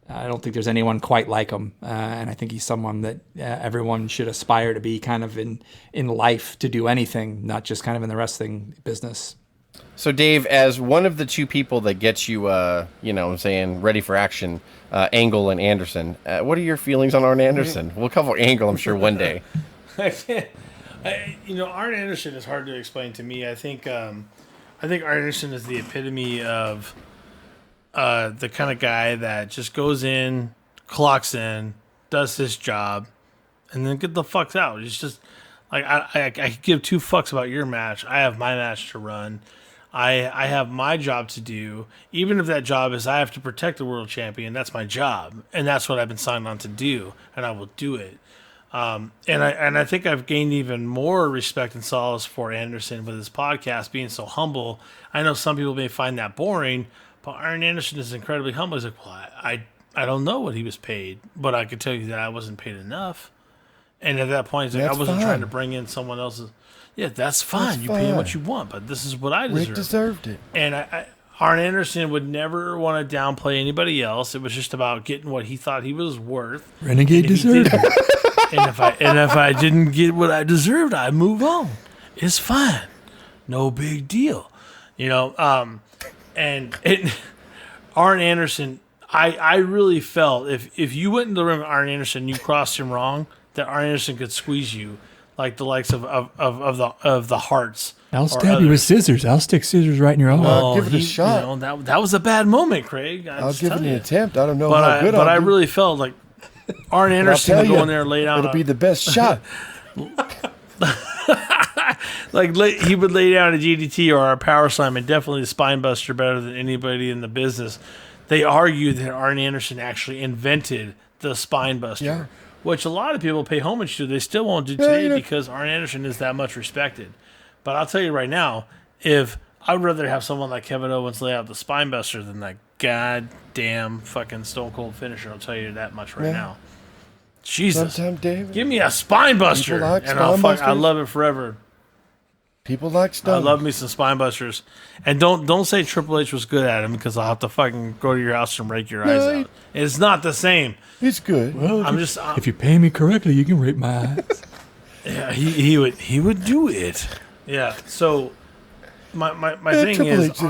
I don't think there's anyone quite like him, and I think he's someone that everyone should aspire to be kind of in life, to do anything, not just kind of in the wrestling business. So, Dave, as one of the two people that gets you, ready for action, Angle and Anderson, what are your feelings on Arn Anderson? We'll cover Angle, I'm sure, one day. Arn Anderson is hard to explain to me. I think Arn Anderson is the epitome of the kind of guy that just goes in, clocks in, does his job, and then get the fucks out. It's just like I could give two fucks about your match. I have my match to run. I have my job to do. Even if that job is I have to protect the world champion, that's my job, and that's what I've been signed on to do, and I will do it. And I think I've gained even more respect and solace for Anderson with his podcast being so humble. I know some people may find that boring, but Arn Anderson is incredibly humble. He's like, well, I don't know what he was paid, but I can tell you that I wasn't paid enough. And at that point, he's like, I wasn't trying to bring in someone else's. Yeah, that's fine. You pay him what you want, but this is what I deserve. Rick deserved it. And Arn Anderson would never want to downplay anybody else. It was just about getting what he thought he was worth. Renegade deserved it. And if I didn't get what I deserved, I'd move on. It's fine. No big deal. And Arn Anderson, I really felt if you went in the ring with Arn Anderson and you crossed him wrong, that Arn Anderson could squeeze you like the likes of the Hearts. I'll stab you with scissors. I'll stick scissors right in your eye. I'll give it a shot. That was a bad moment, Craig. I'll give it an attempt. I don't know how good but I'll I do. really felt like Arn Anderson would go in there and lay down. It'll be the best shot. He would lay down a GDT or a power slam, and definitely a spine buster better than anybody in the business. They argue that Arn Anderson actually invented the spine buster, which a lot of people pay homage to. They still won't do today because Arn Anderson is that much respected. But I'll tell you right now, I'd rather have someone like Kevin Owens lay out the spine buster than that goddamn fucking Stone Cold finisher. I'll tell you that much right now. Jesus, David, give me a spine buster, like and I love it forever. People like Stone. I love me some spine busters, and don't say Triple H was good at him because I'll have to fucking go to your house and rake your eyes out. It's not the same. It's good. Well, if you pay me correctly, you can rake my eyes. Yeah, he would do it. Yeah. So my thing is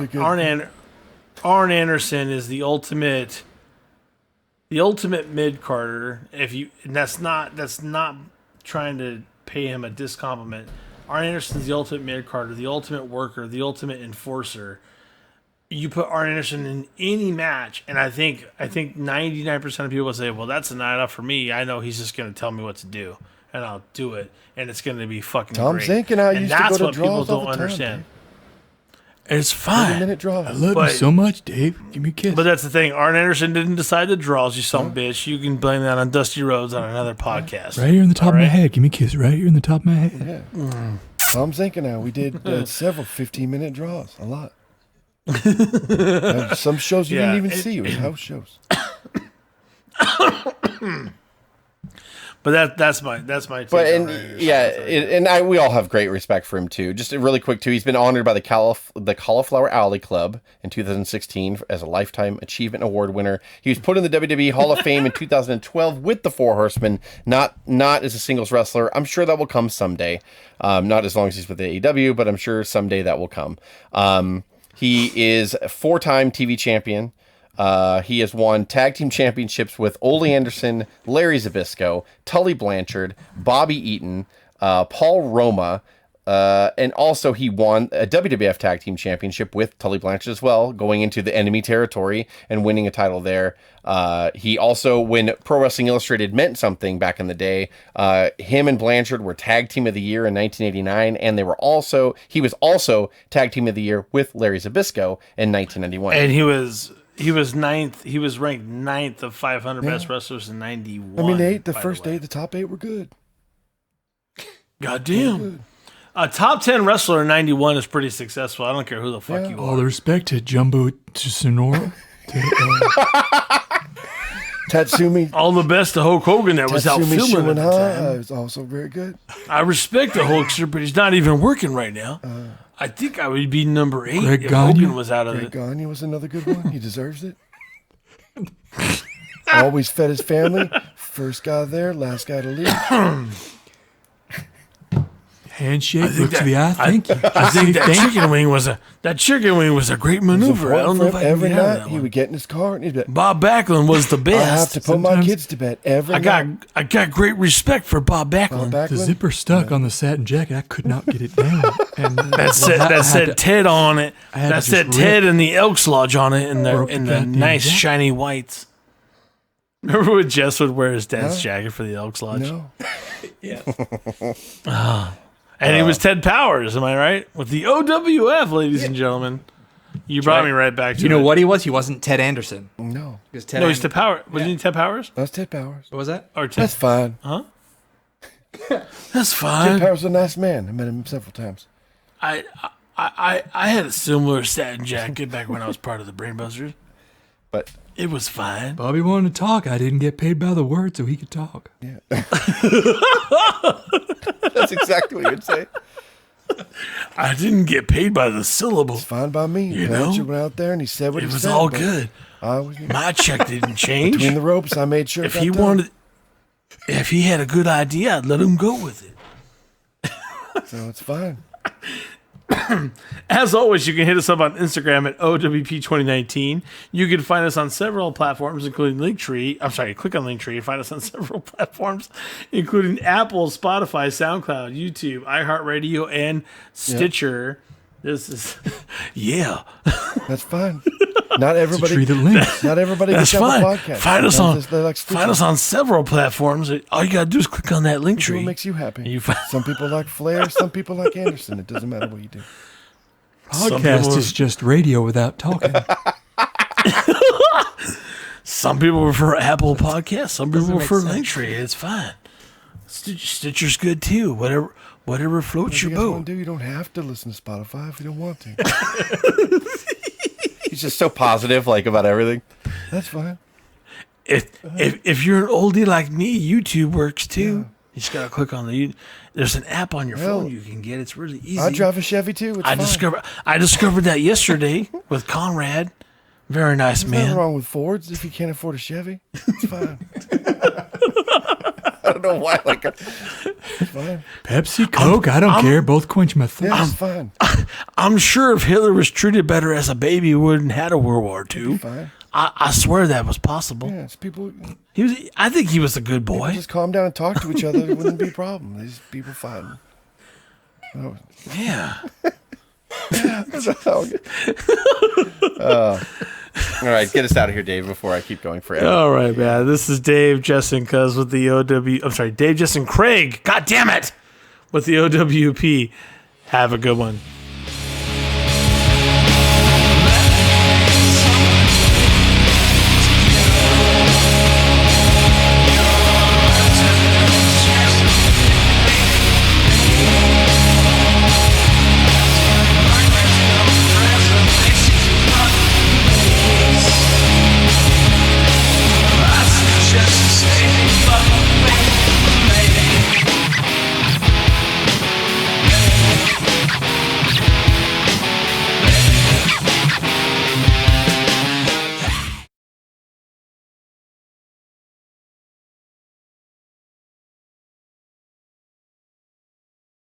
Arn Anderson is the ultimate mid Carter. That's not trying to pay him a discompliment. Arn Anderson's the ultimate mid Carter, the ultimate worker, the ultimate enforcer. You put Arn Anderson in any match, and I think 99% of people will say, "Well, that's a night off for me. I know he's just going to tell me what to do, and I'll do it, and it's going to be fucking Tom great." Zink and I used to go to that's what people draws all don't the time, understand. Dave. It's fine. 30-minute draws. I love you so much, Dave. Give me a kiss. But that's the thing. Arn Anderson didn't decide the draws, you son of a bitch. You can blame that on Dusty Rhodes on another podcast. Right here in the top of my head. Give me a kiss right here in the top of my head. Yeah. Tom Zink and I, we did several 15-minute draws. A lot. Some shows you didn't even see. It was house shows. But that's my take. But we all have great respect for him too. Just really quick too, he's been honored by the Cauliflower Alley Club in 2016 as a Lifetime Achievement Award winner. He was put in the WWE Hall of Fame in 2012 with the Four Horsemen, not as a singles wrestler. I'm sure that will come someday. Not as long as he's with AEW, but I'm sure someday that will come. He is a 4-time TV champion. He has won tag team championships with Ole Anderson, Larry Zbyszko, Tully Blanchard, Bobby Eaton, Paul Roma, and also he won a WWF tag team championship with Tully Blanchard as well, going into the enemy territory and winning a title there. He also, when Pro Wrestling Illustrated meant something back in the day, him and Blanchard were tag team of the year in 1989, and he was also tag team of the year with Larry Zbyszko in 1991. And he was ninth. He was ranked 9th of 500 best wrestlers in 91. I mean, the first 8, the top 8 were good. Goddamn. A top 10 wrestler in 91 is pretty successful. I don't care who the fuck you are. All the respect to Jumbo to Sonora. Tatsumi. All the best to Hulk Hogan that was out filming at the time. Is also very good. I respect the Hulkster, but he's not even working right now. I think I would be number 8 if Hogan was out of it. Greg Gagne was another good one. He deserves it. Always fed his family. First guy there, last guy to leave. Handshake, look to the eye. Thank you. I think that chicken wing was a great maneuver. I don't know if I can every get out of night that he one. would get in his car and he'd be like, Bob Backlund was the best. I have to put my kids to bed every night. I got great respect for Bob Backlund. The zipper stuck on the satin jacket. I could not get it down. And That said Ted on it. That said Ted and the Elks Lodge on it in Broke the the goddamn nice jacket. shiny whites. Remember when Jess would wear his dad's jacket for the Elks Lodge? No. And he was Ted Powers, am I right? With the O.W.P, ladies and gentlemen. You brought me right back to You know it. what he was? He wasn't Ted Anderson. No. He was Ted No, he's Ted Powers. Wasn't he Ted Powers? That's Ted Powers. What was that? Or Ted? That's fine. That's Ted fine. Powers is a nice man. I met him several times. I had a similar satin jacket back when I was part of the Brainbusters. But It was fine. Bobby wanted to talk. I didn't get paid by the word, so he could talk. yeah. That's exactly what you would say. I didn't get paid by the syllable. It's fine by me. You Manager know? went out there and he said what It he was said. all but good. I was My check didn't change. between the ropes. I made sure. If it got he done. wanted, if he had a good idea, I'd let him go with it. So it's fine. As always, you can hit us up on Instagram at O.W.P 2019. You can find us on several platforms, including Linktree. I'm sorry, click on Linktree and find us on several platforms, including Apple, Spotify, SoundCloud, YouTube, iHeartRadio, and Stitcher. This is, yeah. That's fine. Not everybody. Tree that links. Not everybody That's gets to have fine. a podcast. Find us Sometimes on they like find us on several platforms. All you gotta do is click on that link See what tree. makes you happy. You find- Some people like Flair. Some people like Anderson. It doesn't matter what you do. Some Podcast people- is just radio without talking. Some people prefer Apple Podcasts. Some people Doesn't make prefer sense. Linktree. It's fine. Stitcher's good too. Whatever floats If your you guys boat. want to do, you don't have to listen to Spotify if you don't want to. He's just so positive, like about everything. That's fine. If you're an oldie like me, YouTube works too. You just gotta click on there's an app on your Hell, phone you can get. It's really easy. I drive a Chevy too. It's fine. I discovered that yesterday with Conrad. Very nice There's nothing man. wrong with Fords if you can't afford a Chevy. It's fine. I don't know why. Like, It's fine. Pepsi, Coke, I don't care. Both quench my thirst. Yeah, it's fine. I'm sure if Hitler was treated better as a baby, he wouldn't have had a World War II. Fine. I swear that was possible. Yeah, it's people. I think he was a good People boy. just calm down and talk to each other. It wouldn't be a problem. These people fighting. Oh, Yeah. all right, get us out of here, Dave, before I keep going forever. All right, man. This is Dave, Jess, and Cuz with the I'm sorry, Dave, Jess, and Craig. God damn it! With the O.W.P. Have a good one.